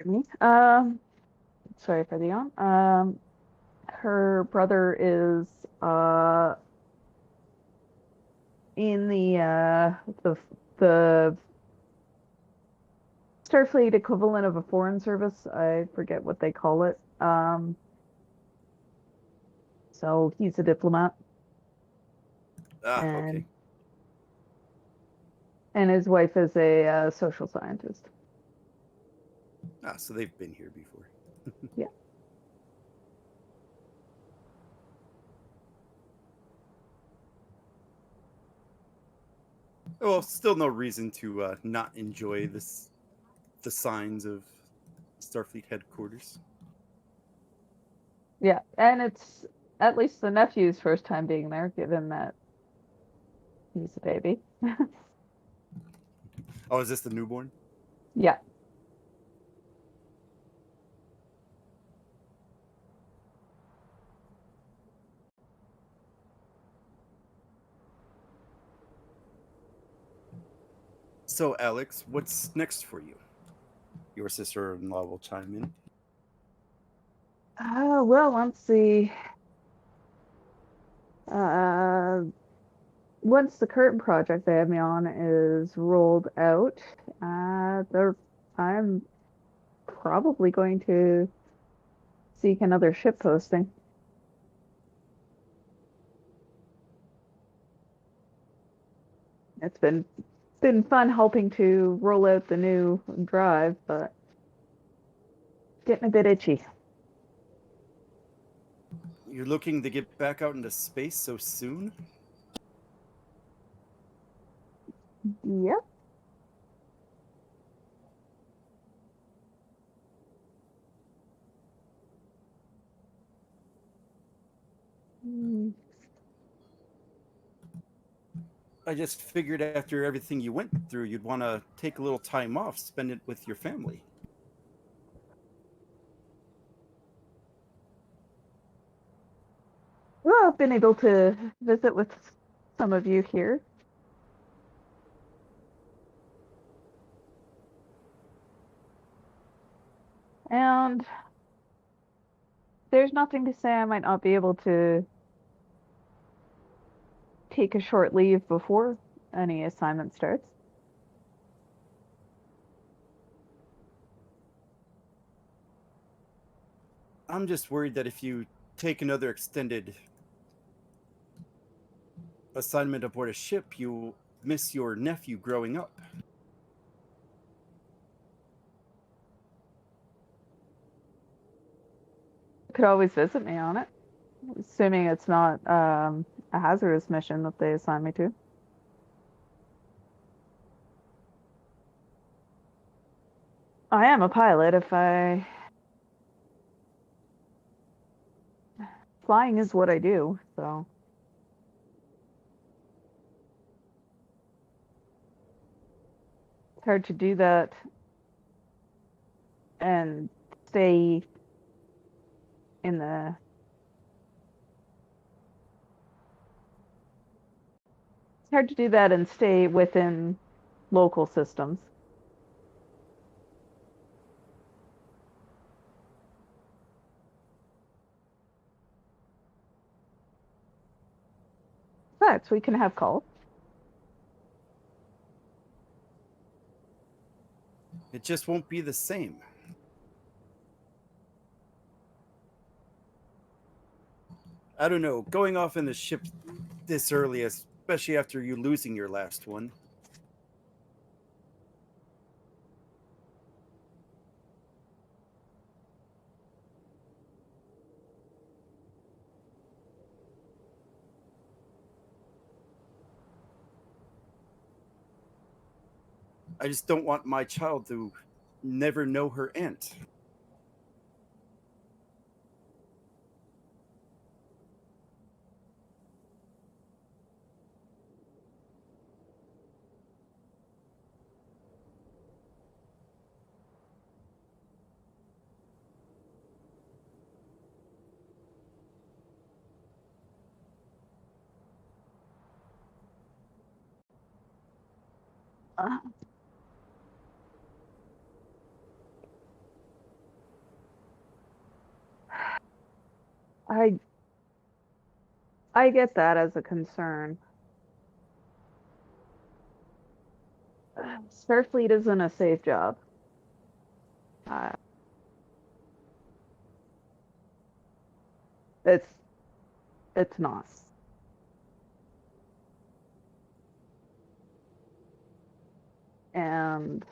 S7: Me? Sorry for the yawn. Her brother is in the Starfleet equivalent of a foreign service. I forget what they call it. So he's a diplomat.
S1: Okay.
S7: And his wife is a social scientist.
S1: So they've been here before.
S7: Yeah.
S1: Well, still no reason to not enjoy the signs of Starfleet headquarters.
S7: Yeah, and it's at least the nephew's first time being there, given that he's a baby.
S1: Oh, is this the newborn?
S7: Yeah.
S1: So, Alex, what's next for you? Your sister-in-law will chime in.
S7: Well, let's see. Once the current project they have me on is rolled out, I'm probably going to seek another ship posting. It's been fun helping to roll out the new drive, but getting a bit itchy.
S1: You're looking to get back out into space so soon?
S7: Yep.
S1: I just figured after everything you went through, you'd want to take a little time off, spend it with your family.
S7: Well, I've been able to visit with some of you here. And there's nothing to say I might not be able to take a short leave before any assignment starts.
S1: I'm just worried that if you take another extended assignment aboard a ship, you miss your nephew growing up.
S7: You could always visit me on it, assuming it's not a hazardous mission that they assign me to. I am a pilot. Flying is what I do, so. It's hard to do that and stay in the. It's hard to do that and stay within local systems. But we can have calls.
S1: It just won't be the same. I don't know, going off in the ship this early, especially after you losing your last one. I just don't want my child to never know her aunt.
S7: Uh, I I get that as a concern. Starfleet isn't a safe job. Uh, it's it's not. And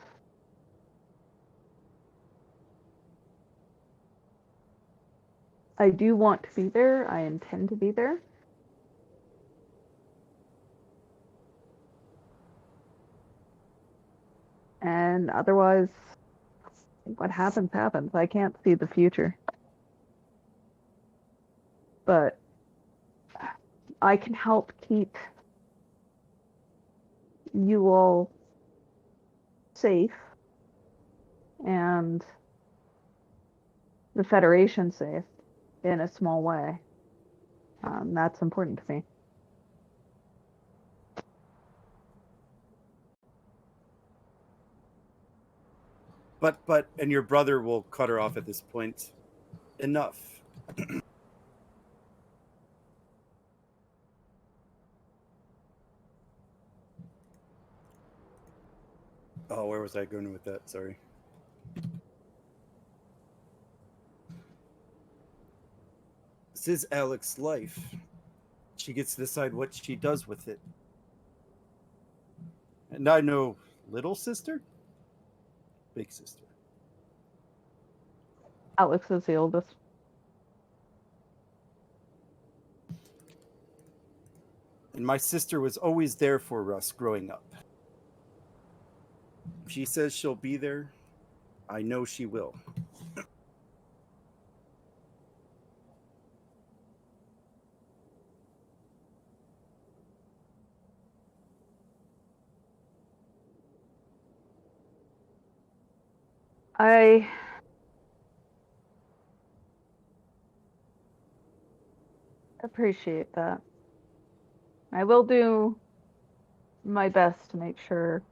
S7: I do want to be there. I intend to be there. And otherwise, what happens, happens. I can't see the future. But I can help keep you all safe and the Federation safe in a small way. That's important to me.
S1: But, and your brother will cut her off at this point. Enough. Oh, where was I going with that? Sorry. This is Alex's life. She gets to decide what she does with it. And I know little sister? Big sister.
S7: Alex is the oldest.
S1: And my sister was always there for us growing up. If she says she'll be there, I know she will.
S7: I appreciate that. I will do my best to make sure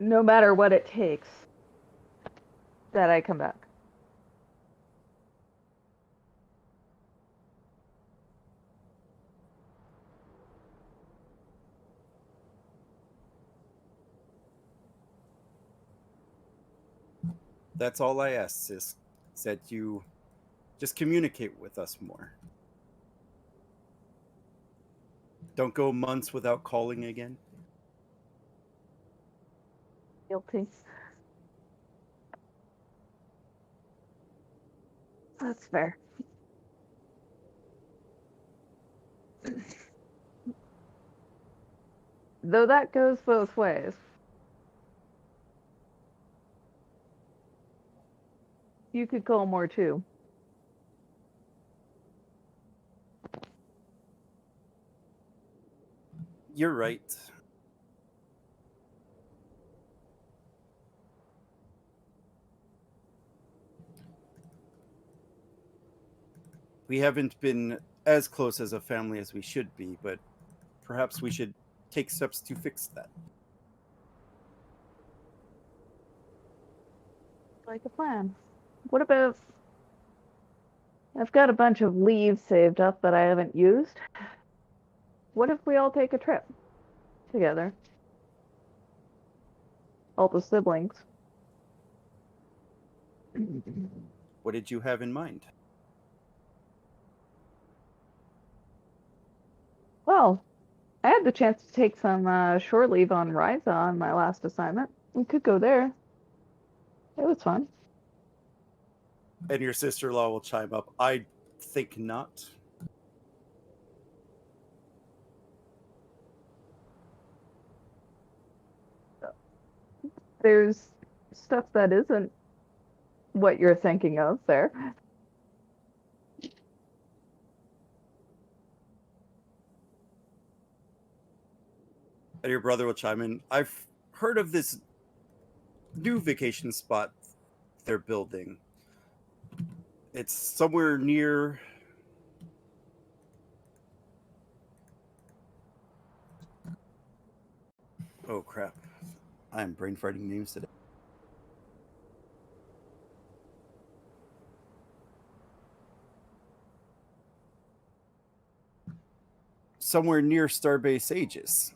S7: no matter what it takes, that I come back.
S1: That's all I ask, sis. Is that you just communicate with us more. Don't go months without calling again.
S7: Guilty. That's fair. Though that goes both ways. You could call more too.
S1: You're right. We haven't been as close as a family as we should be, but perhaps we should take steps to fix that.
S7: Like a plan. What about... I've got a bunch of leave saved up that I haven't used. What if we all take a trip together? All the siblings.
S1: What did you have in mind?
S7: Well, I had the chance to take some shore leave on Ryza on my last assignment. We could go there. It was fun.
S1: And your sister-in-law will chime up. I think not.
S7: There's stuff that isn't what you're thinking of there.
S1: And your brother will chime in. I've heard of this new vacation spot they're building. It's somewhere near... Oh, crap. I'm brain farting names today. Somewhere near Starbase Aegis.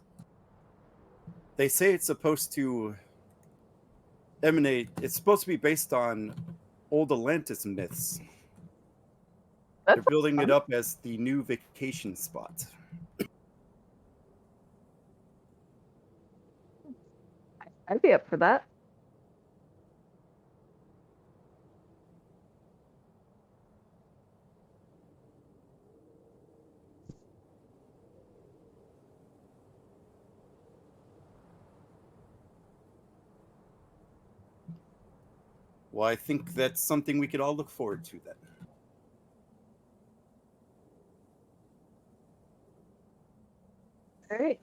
S1: They say it's supposed to emanate... It's supposed to be based on old Atlantis myths.
S7: That's
S1: They're building
S7: fun.
S1: it up as the new vacation spot.
S7: I'd be up for that.
S1: Well, I think that's something we could all look forward to then.
S7: All right.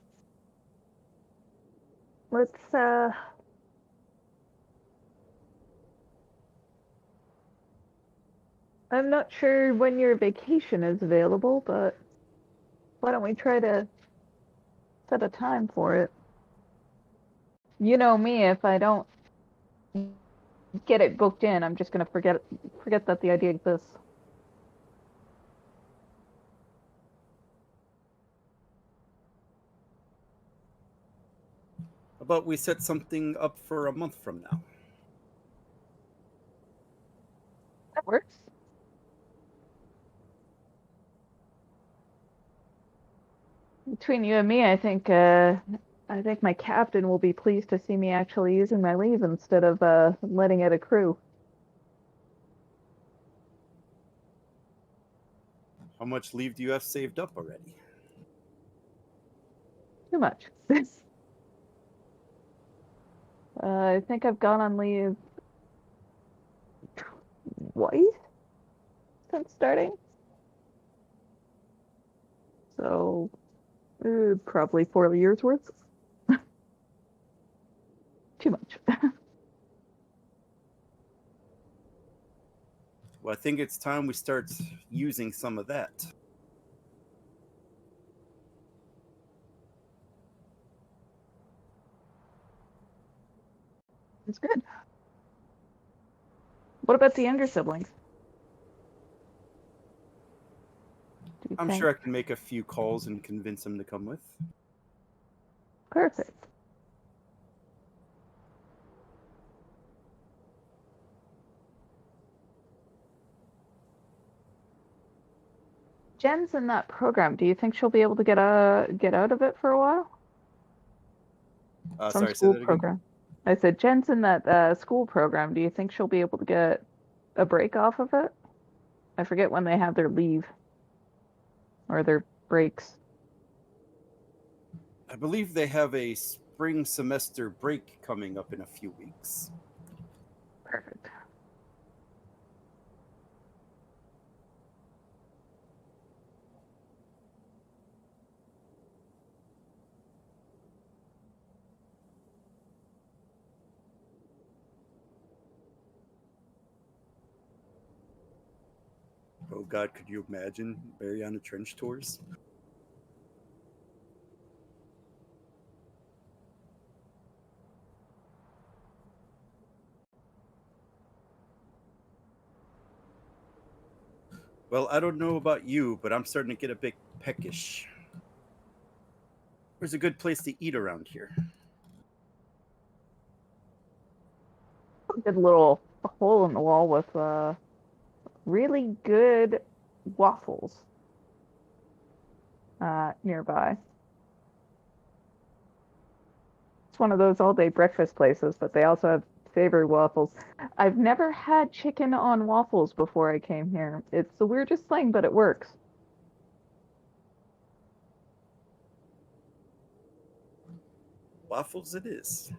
S7: Let's I'm not sure when your vacation is available, but why don't we try to set a time for it? You know me, if I don't get it booked in, I'm just gonna forget that the idea exists.
S1: How about we set something up for a month from now?
S7: That works. Between you and me, I think my captain will be pleased to see me actually using my leave instead of letting it accrue.
S1: How much leave do you have saved up already?
S7: Too much. I think I've gone on leave twice since starting. So, probably 4 years worth. Too much.
S1: Well, I think it's time we start using some of that.
S7: It's good. What about the younger siblings? Do you
S1: I'm
S7: think?
S1: sure I can make a few calls and convince them to come with.
S7: Perfect. Jen's in that program. Do you think she'll be able to get out of it for a while? Some
S1: Sorry, say
S7: school
S1: that again.
S7: program. I said Jen's in that school program. Do you think she'll be able to get a break off of it? I forget when they have their leave or their breaks.
S1: I believe they have a spring semester break coming up in a few weeks.
S7: Perfect.
S1: Oh God, could you imagine Mariana Trench tours? Well, I don't know about you, but I'm starting to get a bit peckish. Where's a good place to eat around here?
S7: Good little hole in the wall with really good waffles nearby. It's one of those all-day breakfast places, but they also have savory waffles. I've never had chicken on waffles before I came here. It's the weirdest thing, but it works.
S1: Waffles it is.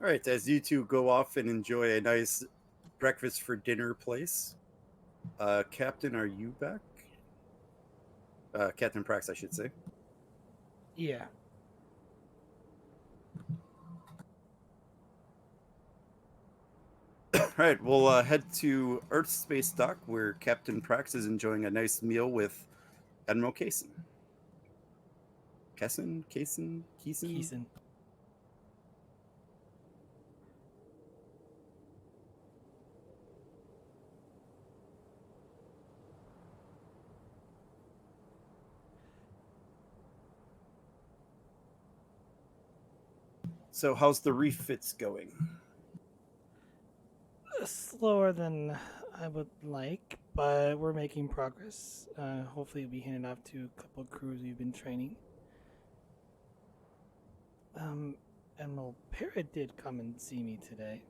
S1: All right, as you two go off and enjoy a nice breakfast for dinner place, Captain, are you back? Captain Prax, I should say.
S6: Yeah.
S1: All right, we'll head to Earth Space Dock, where Captain Prax is enjoying a nice meal with Admiral Kaysen. Kaysen?
S6: Keeson.
S1: So, how's the refits going?
S6: Slower than I would like, but we're making progress. Hopefully, we'll be handed off to a couple of crews we've been training. Admiral Parrot did come and see me today.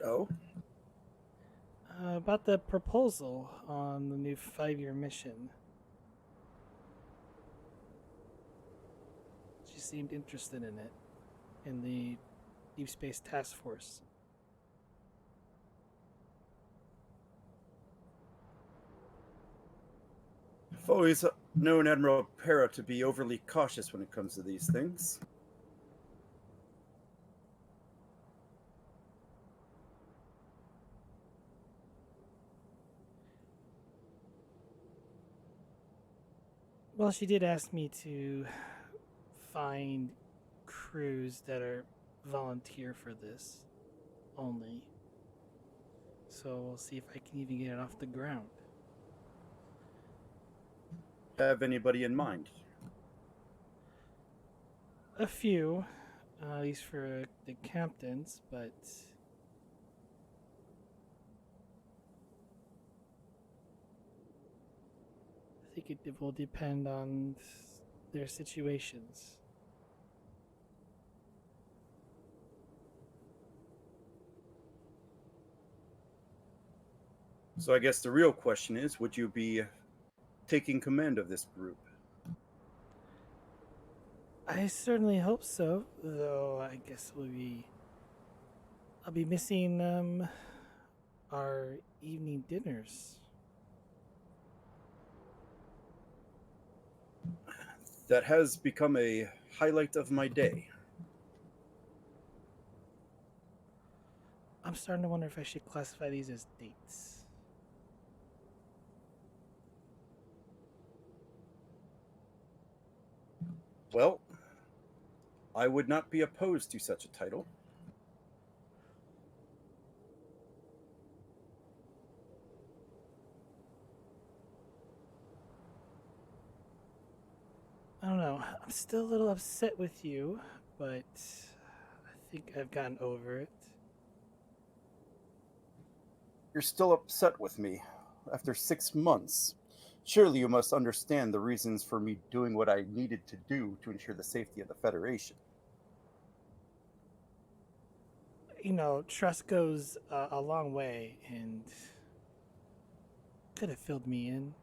S1: Oh,
S6: About the proposal on the new 5-year mission. She seemed interested in it, in the Deep Space Task Force.
S1: I've always known Admiral Para to be overly cautious when it comes to these things.
S6: Well, she did ask me to find crews that are volunteer for this only. So we'll see if I can even get it off the ground.
S1: Have anybody in mind?
S6: A few, at least for the captains, but I think it will depend on their situations.
S1: So I guess the real question is, would you be taking command of this group?
S6: I certainly hope so, though I guess I'll be missing our evening dinners.
S1: That has become a highlight of my day.
S6: I'm starting to wonder if I should classify these as dates.
S1: Well, I would not be opposed to such a title.
S6: I don't know. I'm still a little upset with you, but I think I've gotten over it.
S1: You're still upset with me after 6 months. Surely you must understand the reasons for me doing what I needed to do to ensure the safety of the Federation.
S6: You know, trust goes a long way, and could have filled me in.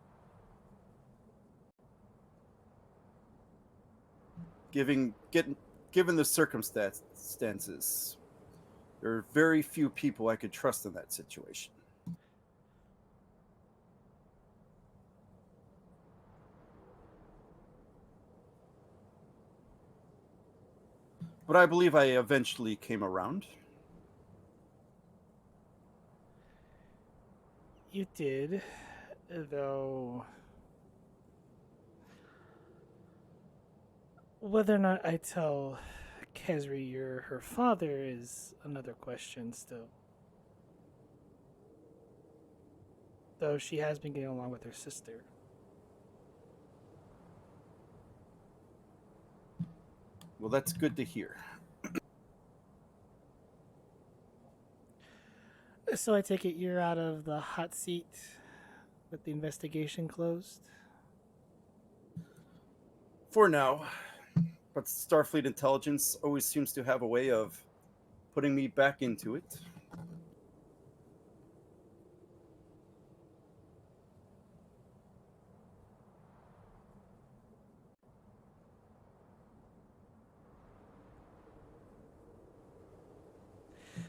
S1: Given the circumstances, there are very few people I could trust in that situation. But I believe I eventually came around.
S6: You did, though. Whether or not I tell Kesri you're her father is another question still. Though she has been getting along with her sister.
S1: Well, that's good to hear.
S6: So I take it you're out of the hot seat with the investigation closed?
S1: For now. But Starfleet intelligence always seems to have a way of putting me back into it.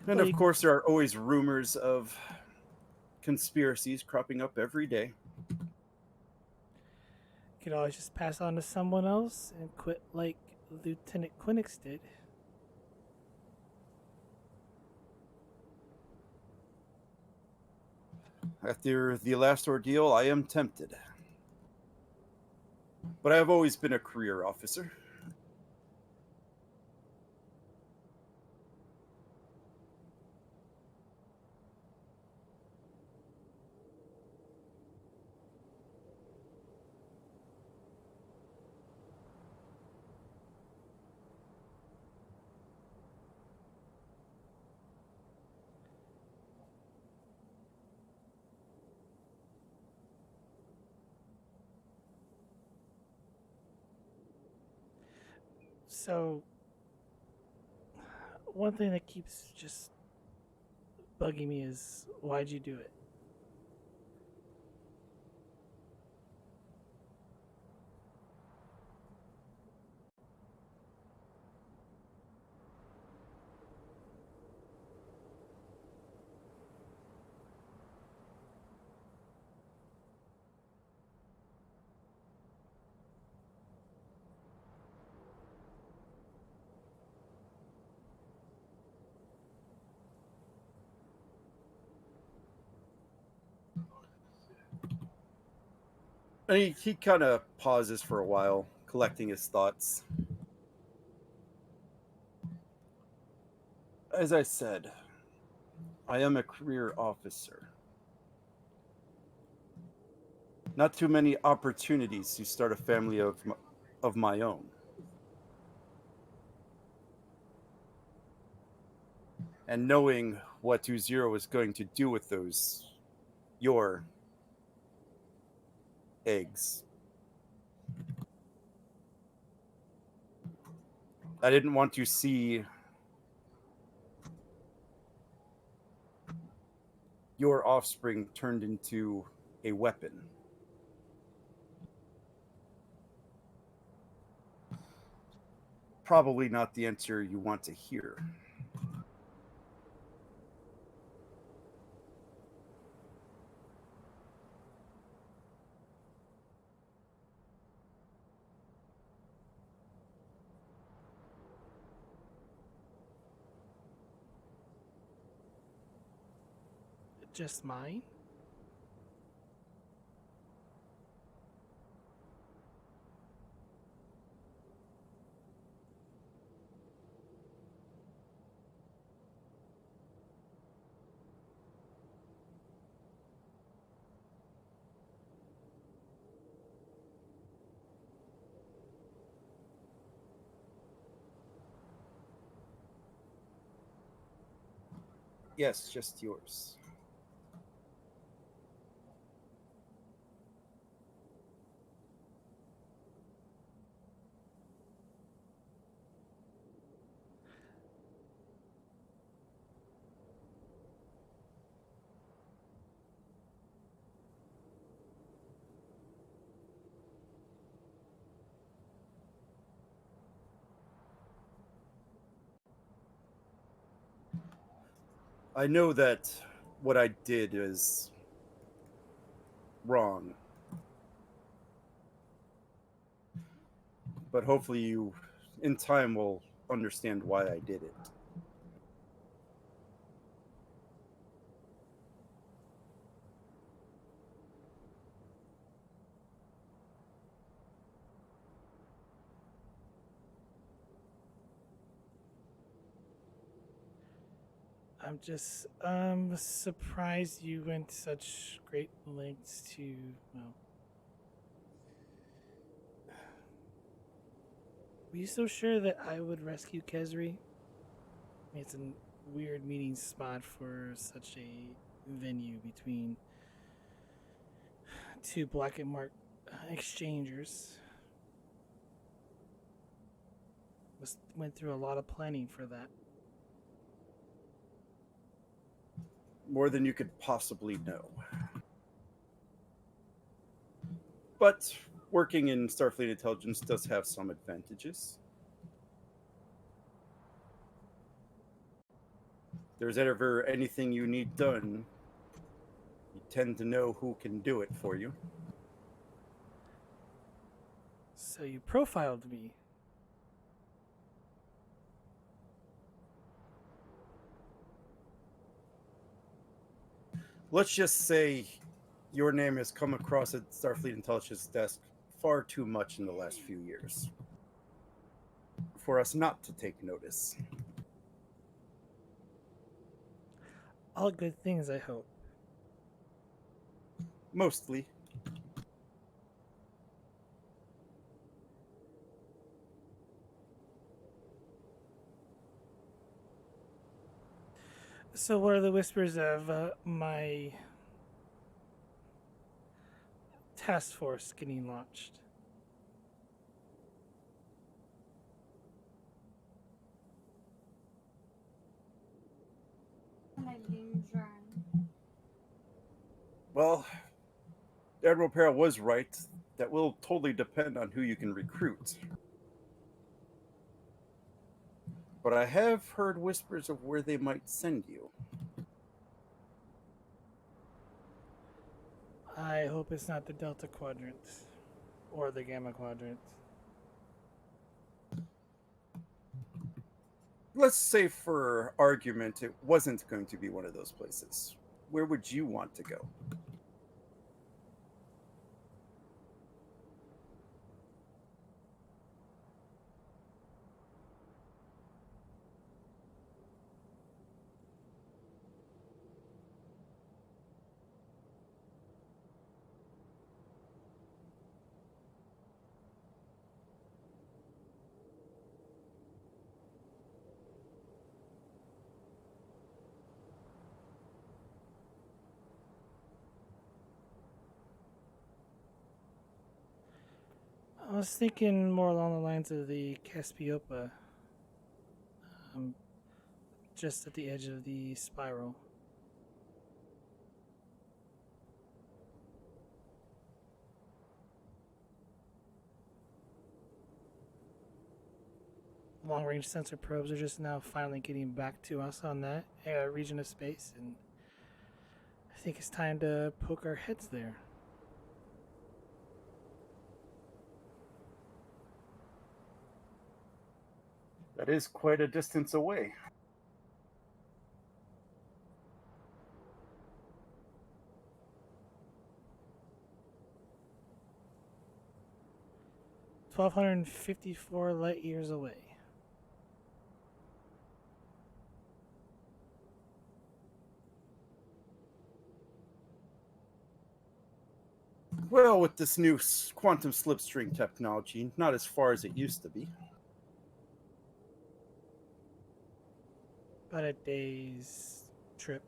S1: And
S6: Well,
S1: of course, there are always rumors of conspiracies cropping up every day.
S6: you could always just pass on to someone else and quit like Lieutenant Quinix did.
S1: After the last ordeal, I am tempted. But I have always been a career officer.
S6: So, one thing that keeps just bugging me is why'd you do it?
S1: And he kind of pauses for a while, collecting his thoughts. As I said, I am a career officer. Not too many opportunities to start a family of my own. And knowing what 2-0 is going to do with your eggs. I didn't want to see your offspring turned into a weapon. Probably not the answer you want to hear.
S6: Just mine?
S1: Yes, just yours. I know that what I did is wrong, but hopefully you, in time, will understand why I did it.
S6: I'm just surprised you went to such great lengths to, well, were you so sure that I would rescue Kesri? I mean, it's a weird meeting spot for such a venue between two black and mark exchangers. Went through a lot of planning for that.
S1: More than you could possibly know. But working in Starfleet intelligence does have some advantages. If there's ever anything you need done, you tend to know who can do it for you.
S6: So you profiled me.
S1: Let's just say your name has come across at Starfleet intelligence desk far too much in the last few years for us not to take notice.
S6: All good things, I hope.
S1: Mostly.
S6: So, what are the whispers of my task force getting launched?
S1: Well, Admiral Peril was right. That will totally depend on who you can recruit. But I have heard whispers of where they might send you.
S6: I hope it's not the Delta Quadrant or the Gamma Quadrant.
S1: Let's say, for argument, it wasn't going to be one of those places. Where would you want to go?
S6: I was thinking more along the lines of the Caspiopa, just at the edge of the spiral. long-range sensor probes are just now finally getting back to us on that region of space, and I think it's time to poke our heads there.
S1: That is quite a distance away.
S6: $1,254 light years away.
S1: Well, with this new quantum slipstream technology, not as far as it used to be.
S6: About a day's trip.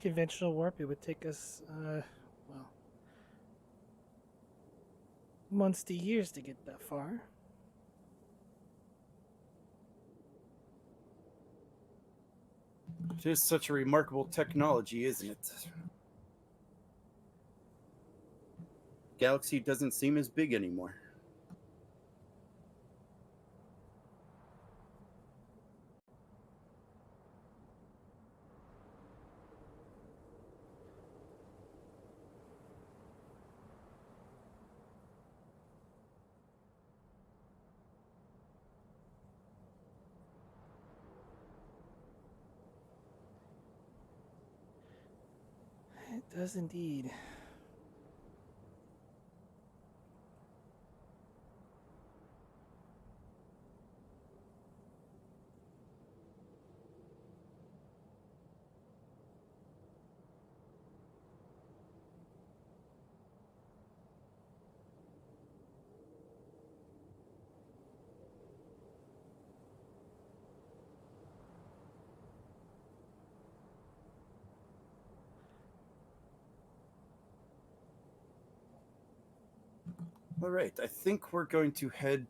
S6: Conventional warp, it would take us, well, months to years to get that far.
S1: It is such a remarkable technology, isn't it? Galaxy doesn't seem as big anymore.
S6: It does indeed.
S1: All right, I think we're going to head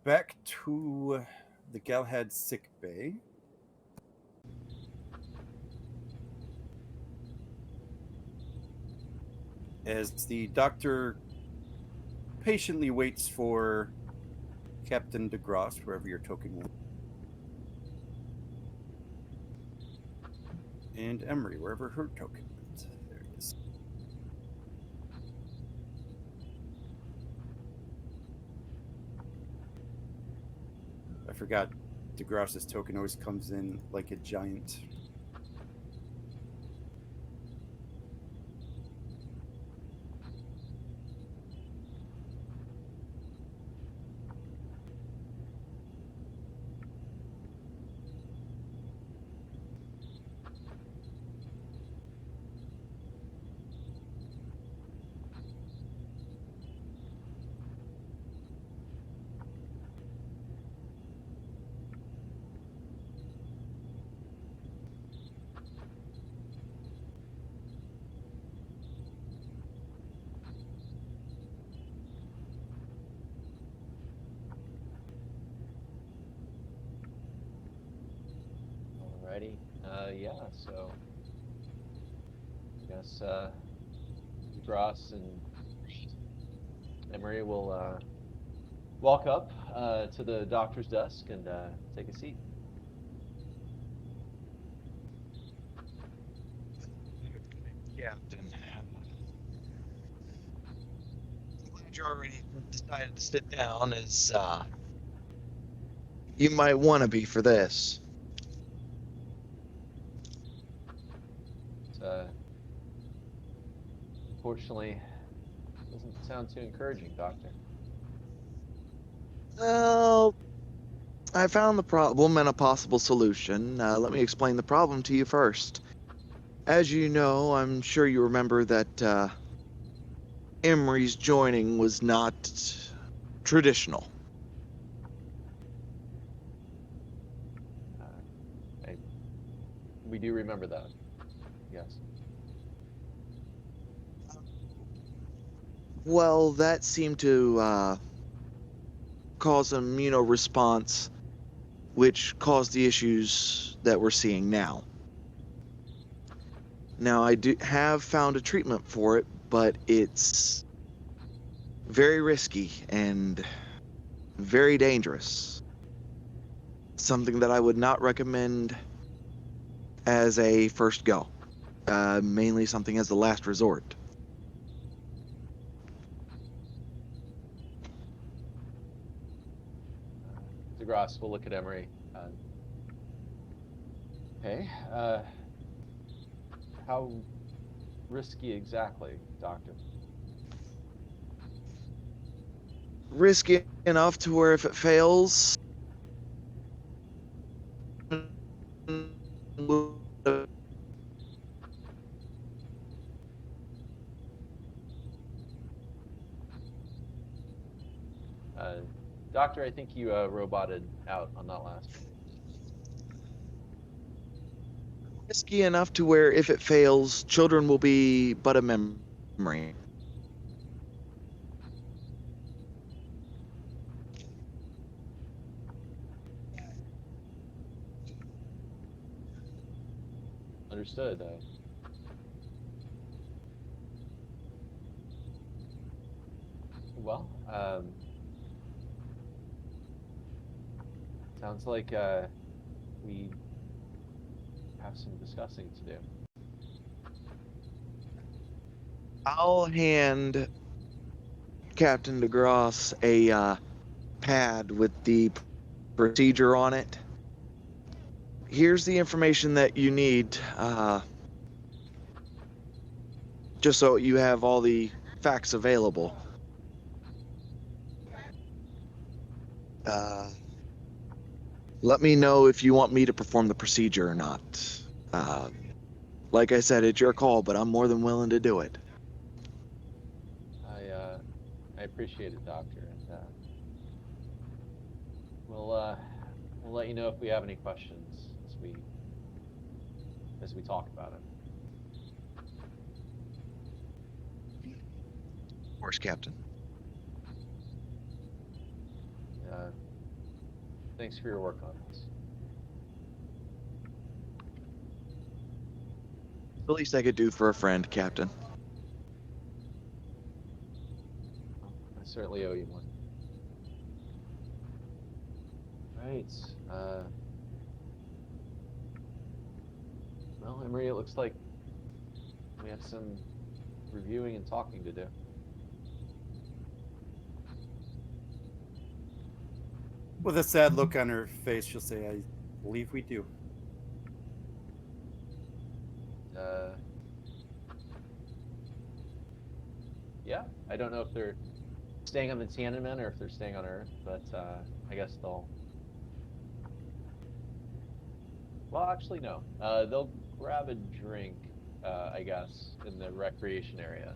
S1: back to the Galahad sick bay. As the doctor patiently waits for Captain DeGrosse, wherever your token went, and Emery, wherever her token went. There it is. I forgot DeGrosse's token always comes in like a giant.
S2: Alrighty. Yeah, so I guess Dross and Emery will walk up to the doctor's desk and take a seat.
S4: Captain. I'm glad you already decided to sit down, as you might want to be for this.
S2: Unfortunately, doesn't sound too encouraging, Doctor.
S4: Well, I found the problem and a possible solution. Let me explain the problem to you first. As you know, I'm sure you remember that Emery's joining was not traditional.
S2: We do remember that. Yes.
S4: Well, that seemed to cause an immunoresponse, which caused the issues that we're seeing now. Now, I have found a treatment for it, but it's very risky and very dangerous. Something that I would not recommend as a first go. Mainly something as a last resort.
S2: DeGrasse will look at Emery. Okay. How risky exactly, Doctor?
S4: Risky enough to where if it fails,
S2: Doctor, I think you roboted out on that last one.
S4: risky enough to where if it fails, children will be but a memory.
S2: Understood. Well, sounds like we have some discussing to do.
S4: I'll hand Captain DeGrasse a pad with the procedure on it. Here's the information that you need, just so you have all the facts available. Let me know if you want me to perform the procedure or not. Uh, like I said, it's your call, but I'm more than willing to do it.
S2: I appreciate it, Doctor, and we'll let you know if we have any questions as we talk about it.
S4: Of course, Captain.
S2: Thanks for your work on this.
S4: The least I could do for a friend, Captain.
S2: I certainly owe you one. Right. Well, Emery, it looks like we have some reviewing and talking to do.
S1: With a sad look on her face, she'll say, "I believe we do."
S2: Yeah, I don't know if they're staying on the Tiananmen or if they're staying on Earth, but I guess they'll. Well, actually, no. They'll grab a drink, I guess, in the recreation area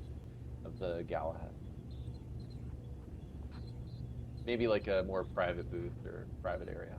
S2: of the Galahad. Maybe like a more private booth or private area.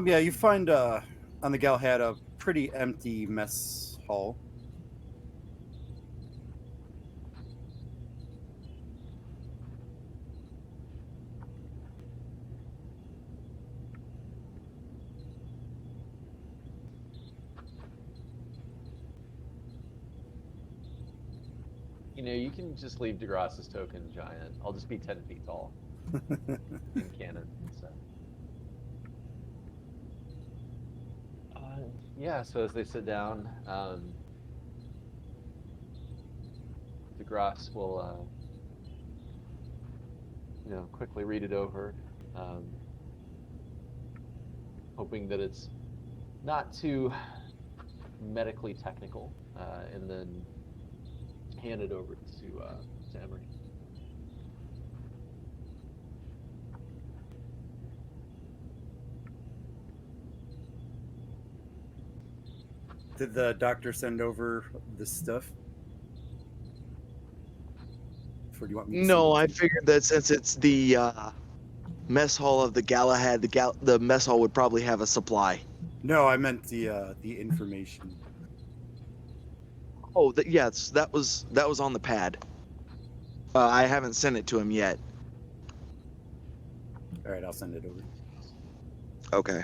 S1: Yeah, you find on the Galahad a pretty empty mess hall.
S2: You know, you can just leave DeGrasse's token giant. I'll just be 10 feet tall in canon. So. Yeah, so as they sit down, DeGrasse will, quickly read it over, hoping that it's not too medically technical, and then hand it over to Emery.
S1: Did the doctor send over the stuff? or do you want me to
S4: No,
S1: send
S4: I
S1: it to you?
S4: figured that since it's the mess hall of the Galahad, the mess hall would probably have a supply.
S1: No, I meant the information.
S4: Oh, yes, that was on the pad. I haven't sent it to him yet.
S1: All right, I'll send it over
S4: Okay.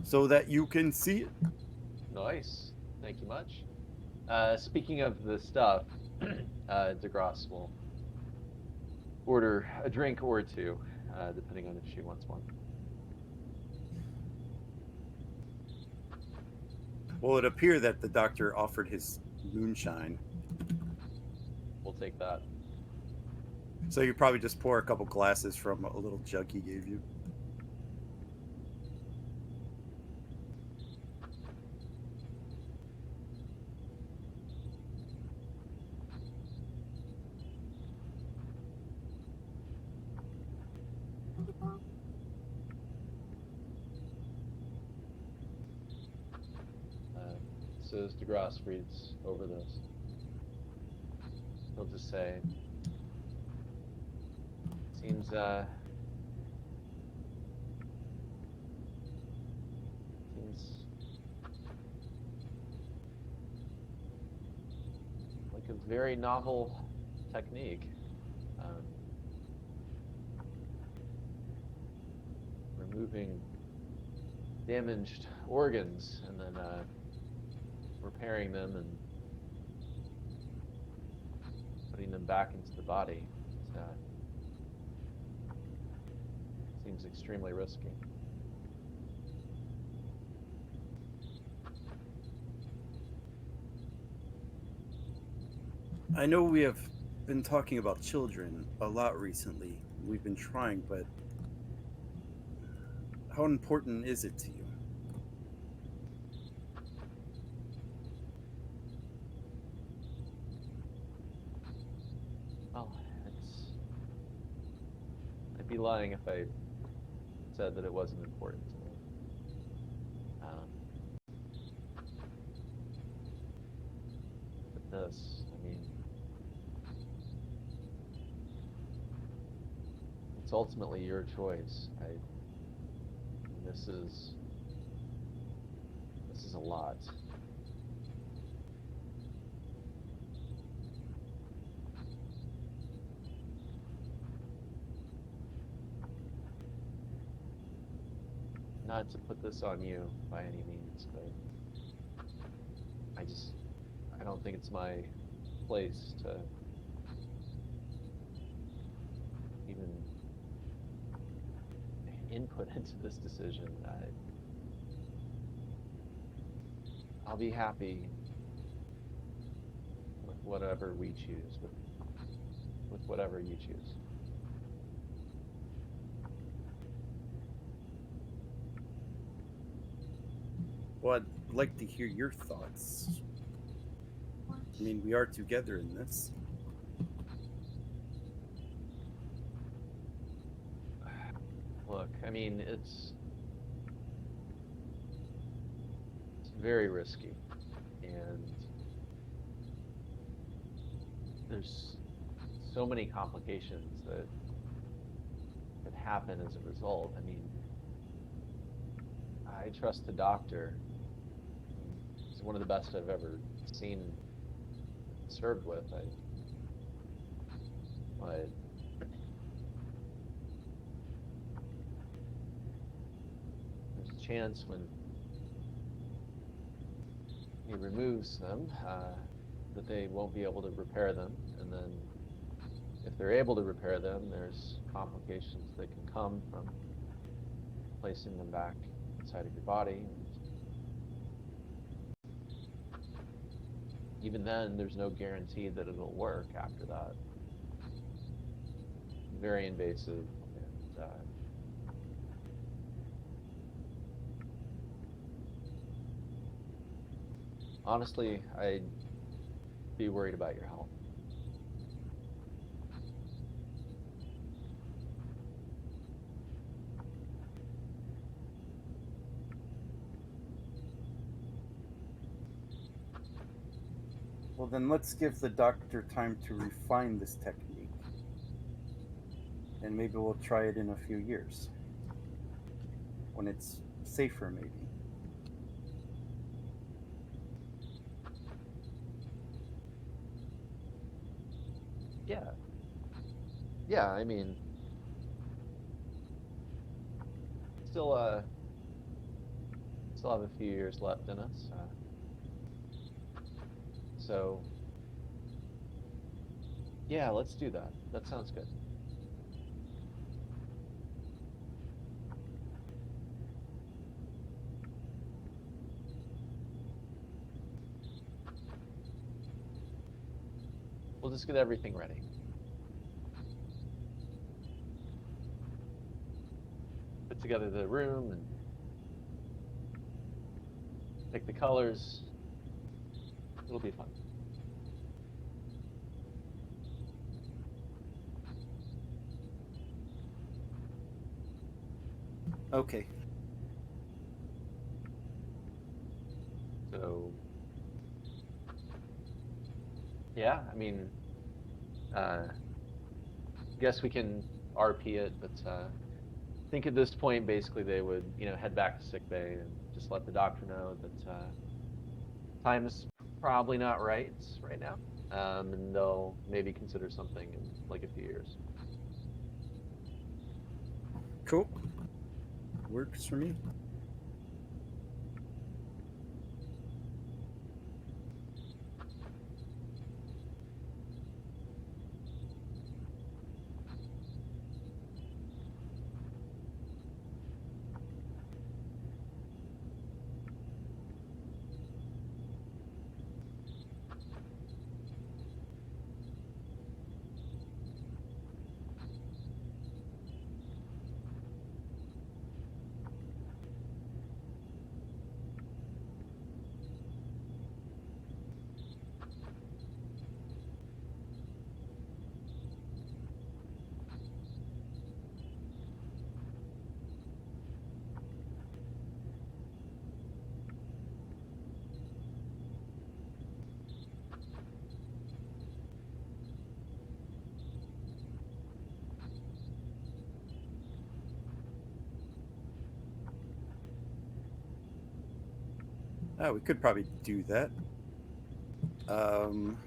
S1: so that you can see it.
S2: Nice. Thank you much. Speaking of the stuff, DeGrasse will order a drink or two, depending on if she wants one.
S1: Well, it appeared that the doctor offered his moonshine,
S2: We'll take that.
S1: so you probably just pour a couple glasses from a little jug he gave you.
S2: So as DeGrasse reads over this, he'll just say, seems like a very novel technique. Removing damaged organs and then repairing them and putting them back into the body. Seems extremely risky.
S1: I know we have been talking about children a lot recently. We've been trying, but how important is it to you?
S2: Well, I'd be lying if I said that it wasn't important to me. But this, I mean, it's ultimately your choice. This is a lot. Not to put this on you by any means, but I don't think it's my place to even input into this decision. I'll be happy with whatever we choose, with whatever you choose.
S1: Well, I'd like to hear your thoughts. I mean, we are together in this.
S2: Look, I mean, it's very risky, and there's so many complications that could happen as a result. I mean, I trust the doctor. He's one of the best I've ever seen and served with. But there's a chance when he removes them that they won't be able to repair them, and then if they're able to repair them, there's complications that can come from placing them back inside of your body. And even then, there's no guarantee that it'll work after that. Very invasive, and honestly, I'd be worried about your health.
S1: Well, Well, then let's give the doctor time to refine this technique. And maybe we'll try it in a few years. When it's safer, maybe.
S2: Yeah. Yeah, I mean, still still have a few years left in us. So yeah, let's do that. That sounds good. We'll just get everything ready. Put together the room and pick the colors. It'll be fun.
S1: Okay.
S2: So yeah, I mean, guess we can RP it, but I think at this point, basically, they would, head back to sick bay and just let the doctor know that time is probably not right now, and they'll maybe consider something in like a few years.
S1: Cool. Works for me. We could probably do that. Um,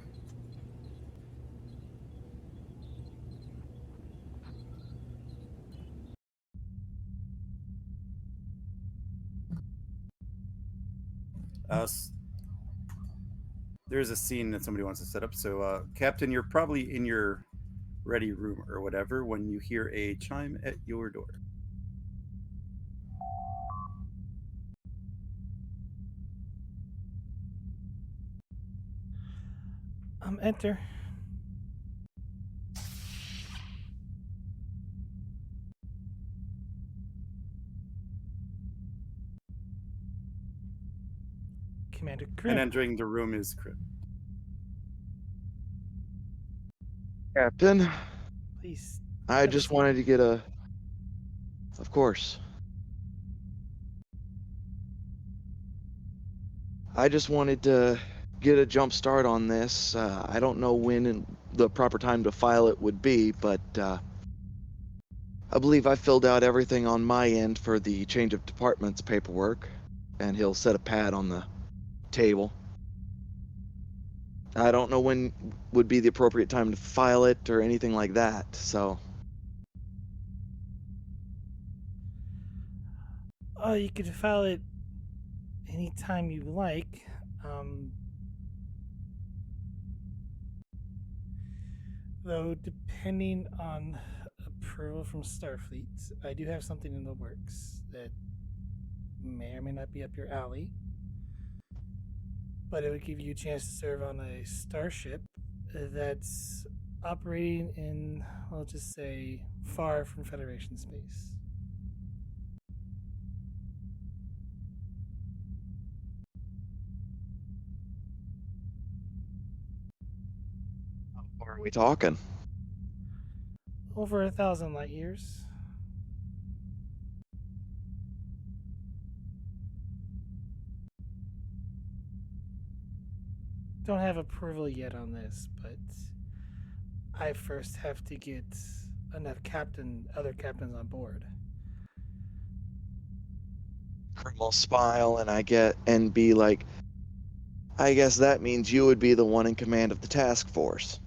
S1: there's a scene that somebody wants to set up. So, Captain, you're probably in your ready room or whatever when you hear a chime at your door.
S6: Enter. Commander
S1: And
S6: Krim,
S1: entering the room is Crip.
S4: Captain,
S6: please.
S4: I
S6: have a
S4: just
S6: seat.
S4: wanted to get a. Of course. I just wanted to get a jump start on this. I don't know when the proper time to file it would be, but I believe I filled out everything on my end for the change of departments paperwork, and he'll set a pad on the table. I don't know when would be the appropriate time to file it or anything like that, so.
S6: Oh, you could file it anytime you like. Though, depending on approval from Starfleet, I do have something in the works that may or may not be up your alley. But it would give you a chance to serve on a starship that's operating in, I'll just say, far from Federation space.
S4: What are we talking?
S6: Over 1,000 light years. don't have approval yet on this, but I first have to get enough other captains on board.
S4: Krim will smile and be like, I guess that means you would be the one in command of the task force.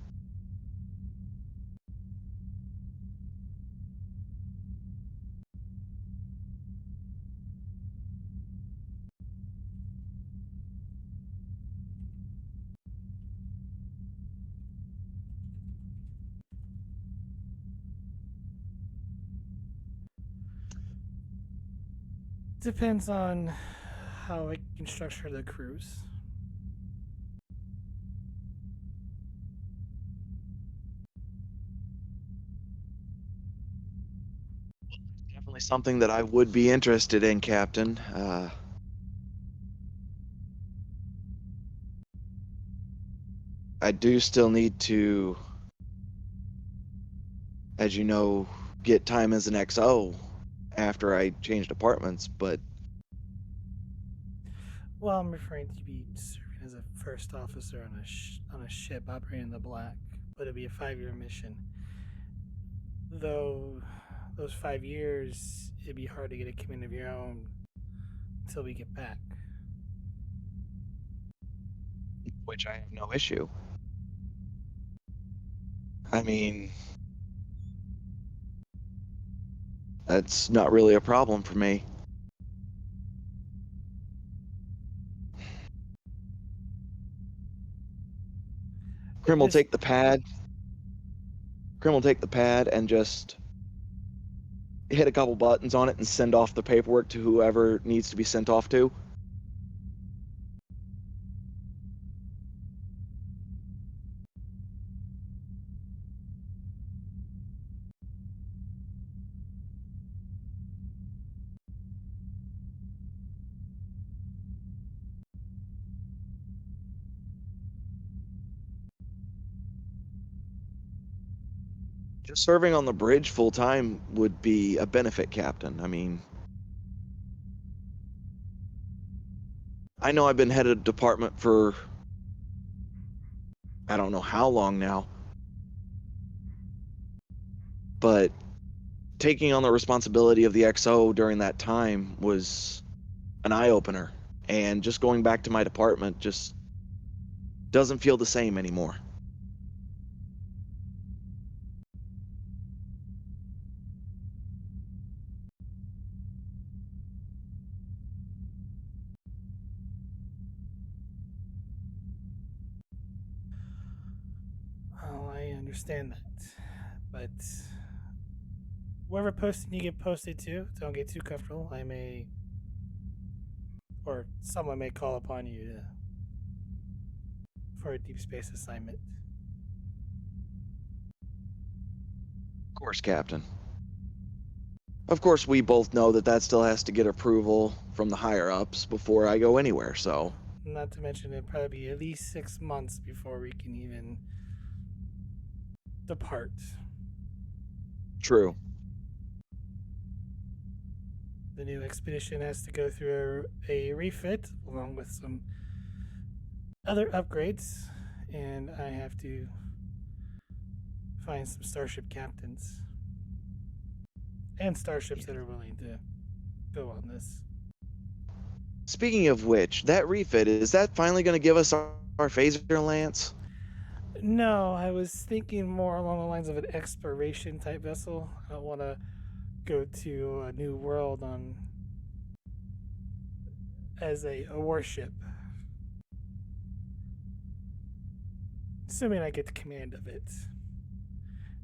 S6: Depends on how I can structure the cruise.
S4: Definitely something that I would be interested in, Captain. I do still need to, as you know, get time as an XO after I change departments, but
S6: Well, I'm referring to be serving as a first officer on a ship operating in the black, but it'll be a 5-year mission. Though those 5 years, it'd be hard to get a command of your own until we get back.
S4: which I have no issue. I mean, that's not really a problem for me. Krim will
S6: This
S4: take the pad. Krim will take the pad and just hit a couple buttons on it and send off the paperwork to whoever needs to be sent off to. Just serving on the bridge full time would be a benefit, Captain. I mean, I know I've been head of department for I don't know how long now, but taking on the responsibility of the XO during that time was an eye opener. And just going back to my department just doesn't feel the same anymore.
S6: Well, I understand that, but wherever posting you get posted to, don't get too comfortable. I may, or someone may call upon you for a deep space assignment.
S4: Of course, Captain. Of course, we both know that still has to get approval from the higher ups before I go anywhere, so.
S6: Not to mention, it'll probably be at least 6 months before we can even depart.
S4: True.
S6: The new expedition has to go through a refit along with some other upgrades, and I have to find some starship captains and starships that are willing to go on this.
S4: Speaking of which, that refit, is that finally going to give us our phaser lance?
S6: No, I was thinking more along the lines of an exploration type vessel. I don't want to go to a new world on as a warship. Assuming I get the command of it.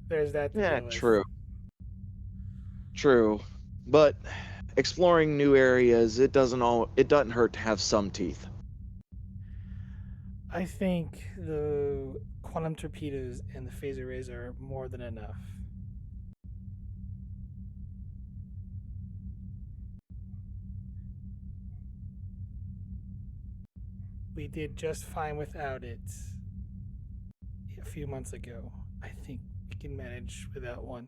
S6: There's that to
S4: Yeah,
S6: go with.
S4: true. True. But exploring new areas, it doesn't hurt to have some teeth.
S6: I think the quantum torpedoes and the phaser rays are more than enough. We did just fine without it a few months ago. I think we can manage without one.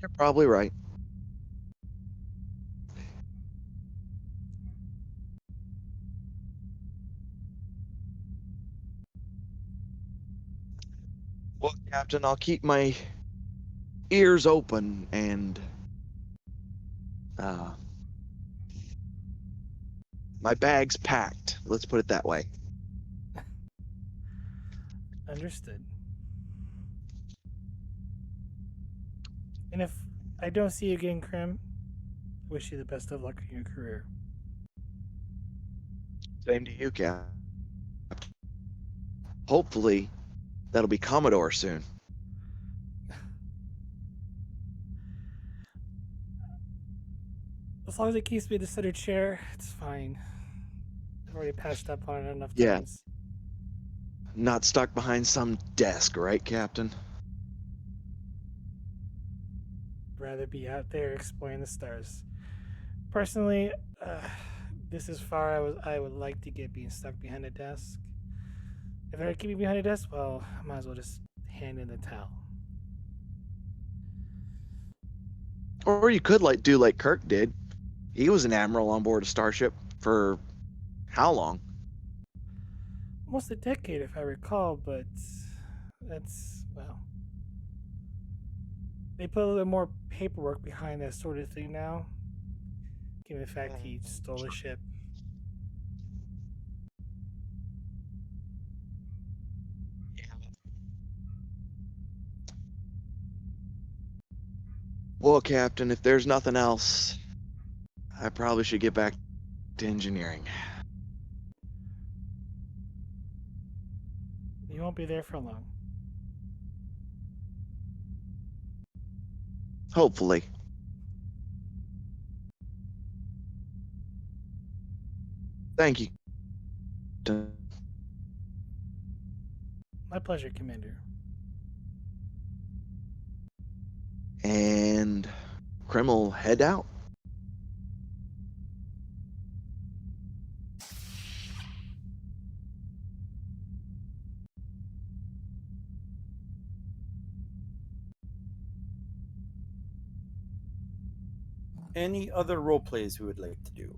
S4: You're probably right. Well, Captain, I'll keep my ears open and my bag's packed. Let's put it that way.
S6: Understood. And if I don't see you again, Krim, wish you the best of luck in your career.
S4: Same to you, Cap. Hopefully, that'll be Commodore soon.
S6: As long as it keeps me in the center chair, it's fine. I've already passed up on it enough
S4: Yeah.
S6: times.
S4: Not stuck behind some desk, right, Captain?
S6: Rather be out there exploring the stars. Personally, this is far I would like to get being stuck behind a desk. If I keep me behind a desk, well, I might as well just hand in the towel.
S4: Or you could do like Kirk did. He was an admiral on board a starship for how long?
S6: Almost a decade, if I recall, but that's, well. They put a little more paperwork behind that sort of thing now, given the fact he stole a ship.
S4: Well, Captain, if there's nothing else, I probably should get back to engineering.
S6: You won't be there for long.
S4: Hopefully. Thank you.
S6: My pleasure, Commander.
S4: And Krim will head out.
S1: Any other role plays we would like to do?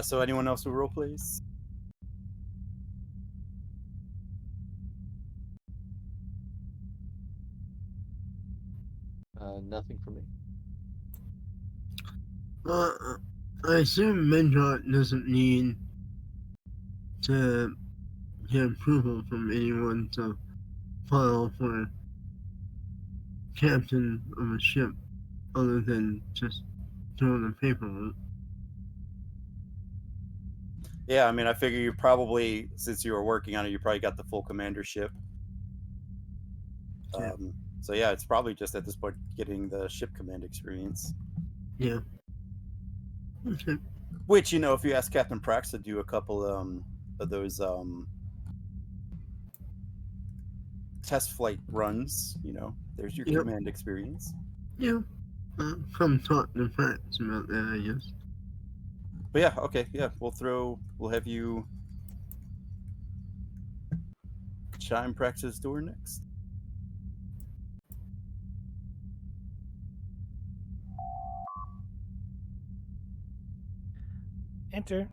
S1: So anyone else who role plays?
S2: Nothing for me.
S5: I assume Mendrot doesn't need to get approval from anyone to file for captain of a ship other than just doing the paperwork.
S1: Yeah, I mean, I figure you probably, since you were working on it, you probably got the full commandership.
S5: Yeah.
S1: So yeah, it's probably just at this point getting the ship command experience.
S5: Yeah. Okay.
S1: Which, you know, if you ask Captain Prax to do a couple of those test flight runs, you know, there's your
S5: Yep.
S1: command experience.
S5: Yeah. Come talk to Prax about that, I guess.
S1: But yeah, okay, yeah, we'll have you chime Prax's door next.
S6: Enter.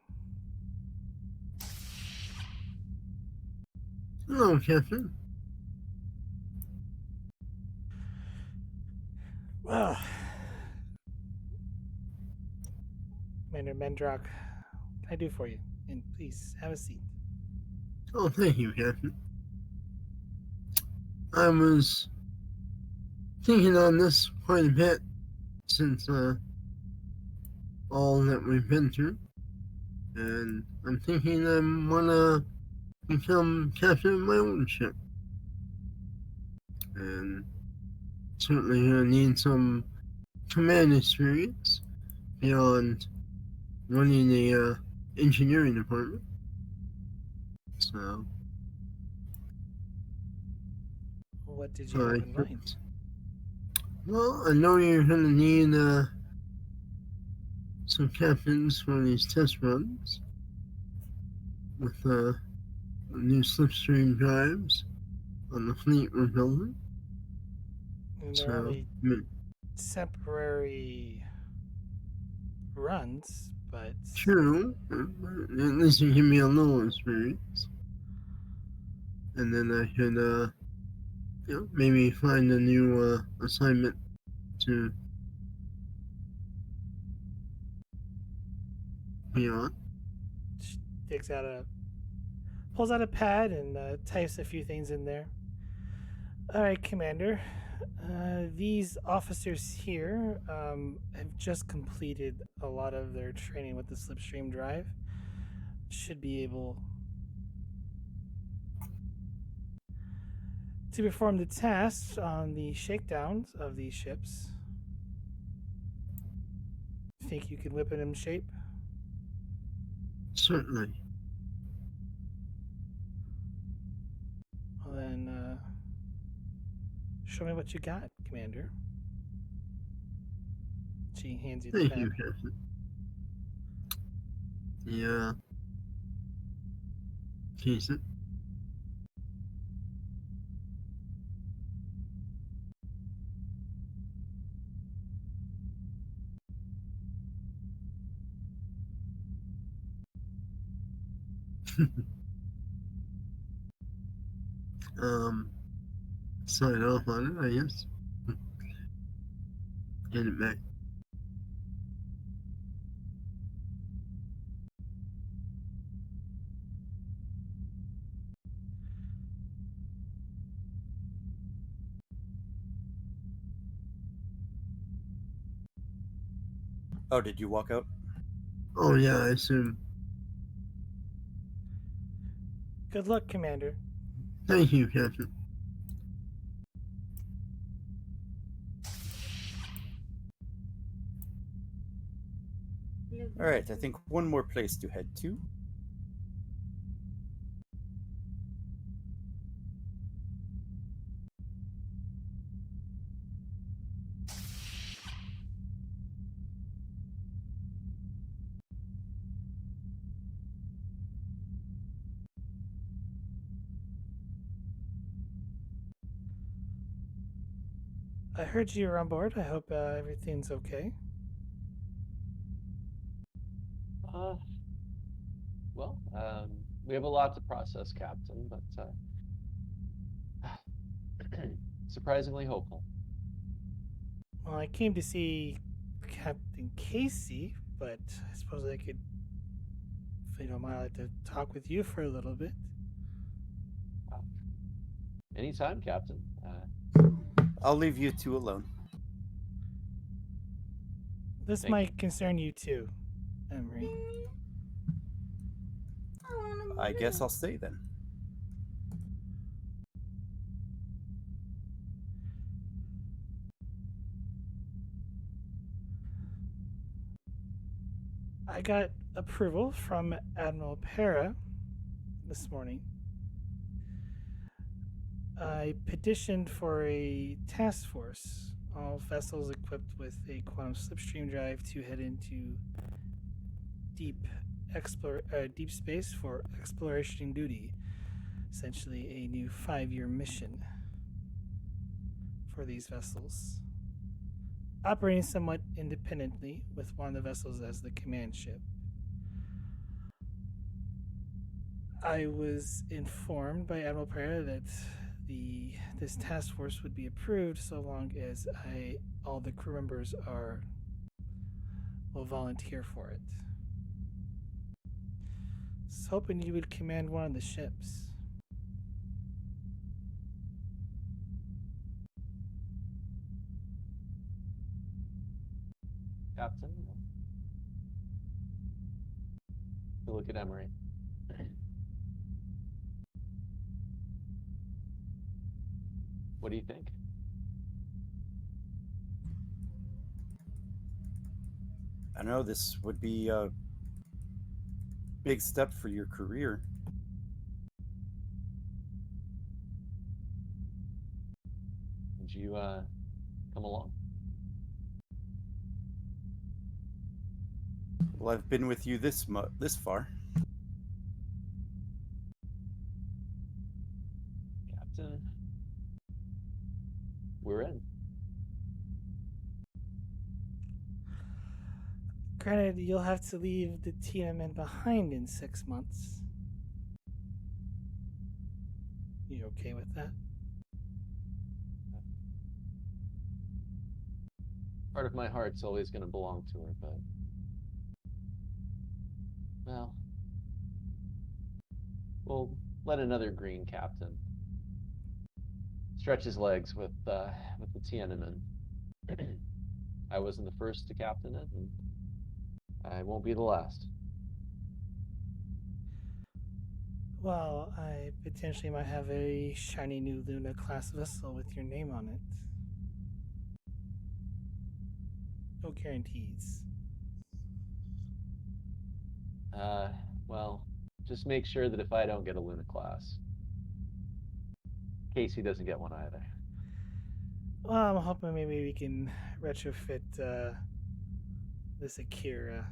S5: Hello, Captain.
S6: Well, Commander Mendrock, what can I do for you? And please have a seat.
S5: Oh, thank you, Captain. I was thinking on this quite a bit since all that we've been through. and I'm thinking I wanna become captain of my own ship. And certainly gonna need some command experience beyond running the engineering department. So
S6: What did you have in mind?
S5: Well, I know you're gonna need some captains for these test runs with new slipstream drives on the fleet we're building.
S6: And they're
S5: So,
S6: only temporary runs, but
S5: true, at least you give me a little experience. And then I could, maybe find a new assignment to be on.
S6: she pulls out a pad and types a few things in there. All right, Commander. These officers here have just completed a lot of their training with the slipstream drive. Should be able to perform the tasks on the shakedowns of these ships. Think you can whip it in shape?
S5: Certainly.
S6: Well, then, show me what you got, Commander. She hands you the
S5: Thank
S6: pad.
S5: you, Captain. Yeah. Case it. Sign off on it, I guess. Get it back.
S1: Oh, did you walk out?
S5: Oh yeah, I assume.
S6: Good luck, Commander.
S5: Thank you, Captain.
S1: All right, I think one more place to head to.
S6: I heard you were on board. I hope everything's okay.
S2: Well, we have a lot to process, Captain, but surprisingly hopeful.
S6: Well, I came to see Captain Casey, but I suppose I could, if you don't mind, I'd like to talk with you for a little bit.
S2: Anytime, Captain.
S1: I'll leave you two alone.
S6: This
S2: Thank
S6: might concern you too, Emery.
S1: I guess I'll stay then.
S6: I got approval from Admiral Para this morning. I petitioned for a task force, all vessels equipped with a quantum slipstream drive to head into deep space for exploration duty. Essentially, a new 5-year mission for these vessels, operating somewhat independently with one of the vessels as the command ship. I was informed by Admiral Pereira that this task force would be approved so long as all the crew members will volunteer for it. I was hoping you would command one of the ships.
S2: Captain, a look at Emery. What do you think?
S1: I know this would be a big step for your career.
S2: Would you come along?
S1: Well, I've been with you this far.
S2: Captain, we're in.
S6: Granted, you'll have to leave the TMN behind in 6 months. You okay with that?
S2: Part of my heart's always going to belong to her, but well, we'll let another green captain stretch his legs with the Tiananmen. I wasn't the first to captain it, and I won't be the last.
S6: Well, I potentially might have a shiny new Luna class vessel with your name on it. No guarantees.
S2: Well, just make sure that if I don't get a Luna class, Casey doesn't get one either.
S6: Well, I'm hoping maybe we can retrofit this Akira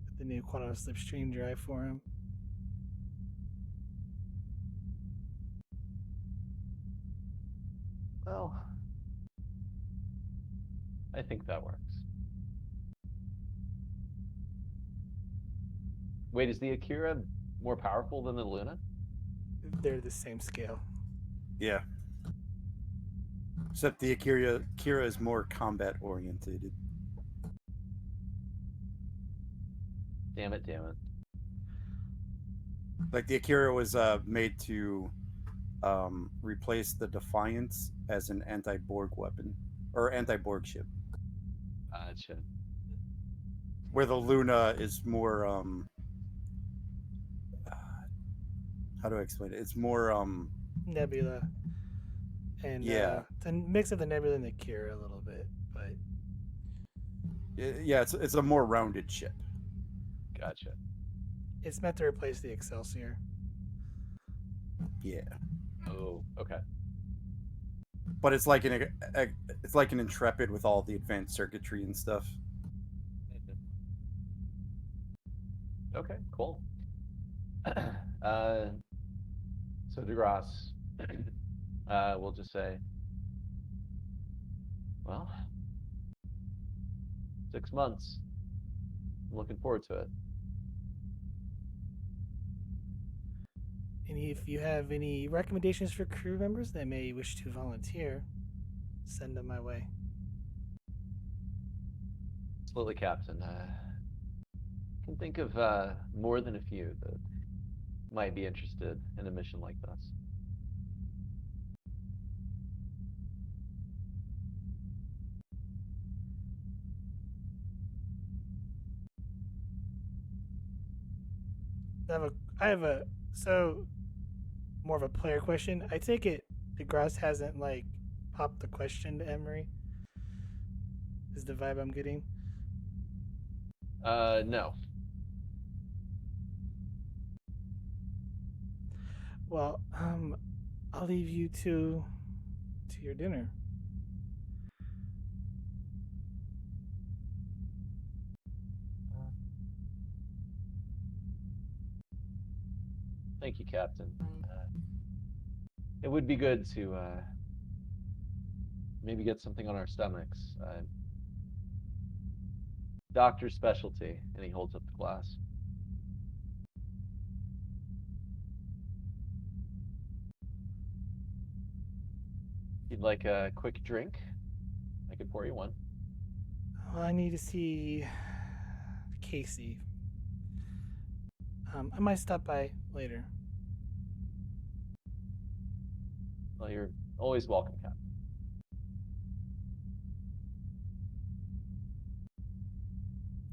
S6: with the new quantum slipstream drive for him.
S2: Well, I think that works. Wait, is the Akira more powerful than the Luna?
S6: They're the same scale.
S1: Yeah. Except the Akira is more combat oriented.
S2: Damn it.
S1: Like the Akira was made to replace the Defiance as an anti-Borg weapon or anti-Borg ship,
S2: Gotcha.
S1: where the Luna is more how do I explain it? It's more
S6: Nebula. And
S1: yeah,
S6: the mix of the Nebula and the Akira a little bit, but
S1: yeah, it's a more rounded ship.
S2: Gotcha.
S6: it's meant to replace the Excelsior.
S1: Yeah,
S2: Oh, okay.
S1: but it's like an Intrepid with all the advanced circuitry and stuff.
S2: Okay, cool. So DeGrasse, we'll just say, well, 6 months. I'm looking forward to it.
S6: And if you have any recommendations for crew members that may wish to volunteer, send them my way.
S2: Absolutely, Captain. I can think of more than a few that might be interested in a mission like this.
S6: I have a so more of a player question. I take it DeGrasse hasn't like popped the question to Emery. Is the vibe I'm getting?
S2: No.
S6: Well, I'll leave you to your dinner.
S2: Thank you, Captain. It would be good to maybe get something on our stomachs. Doctor's specialty, and he holds up the glass. You'd like a quick drink? I could pour you one.
S6: Well, I need to see Casey. I might stop by later.
S2: Well, you're always welcome, Captain.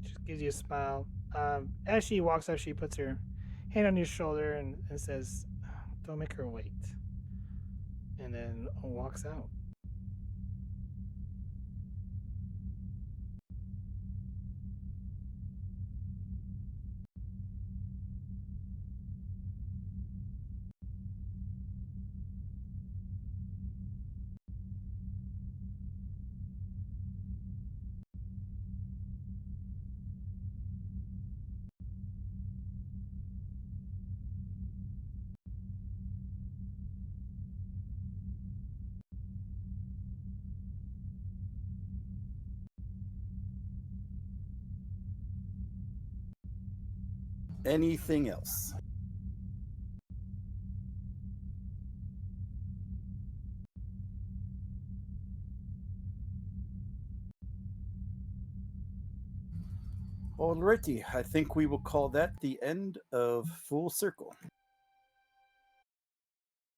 S6: Just gives you a smile. As she walks out, she puts her hand on your shoulder and says, "Don't make her wait," and then walks out.
S1: Anything else? Alrighty, I think we will call that the end of Full Circle.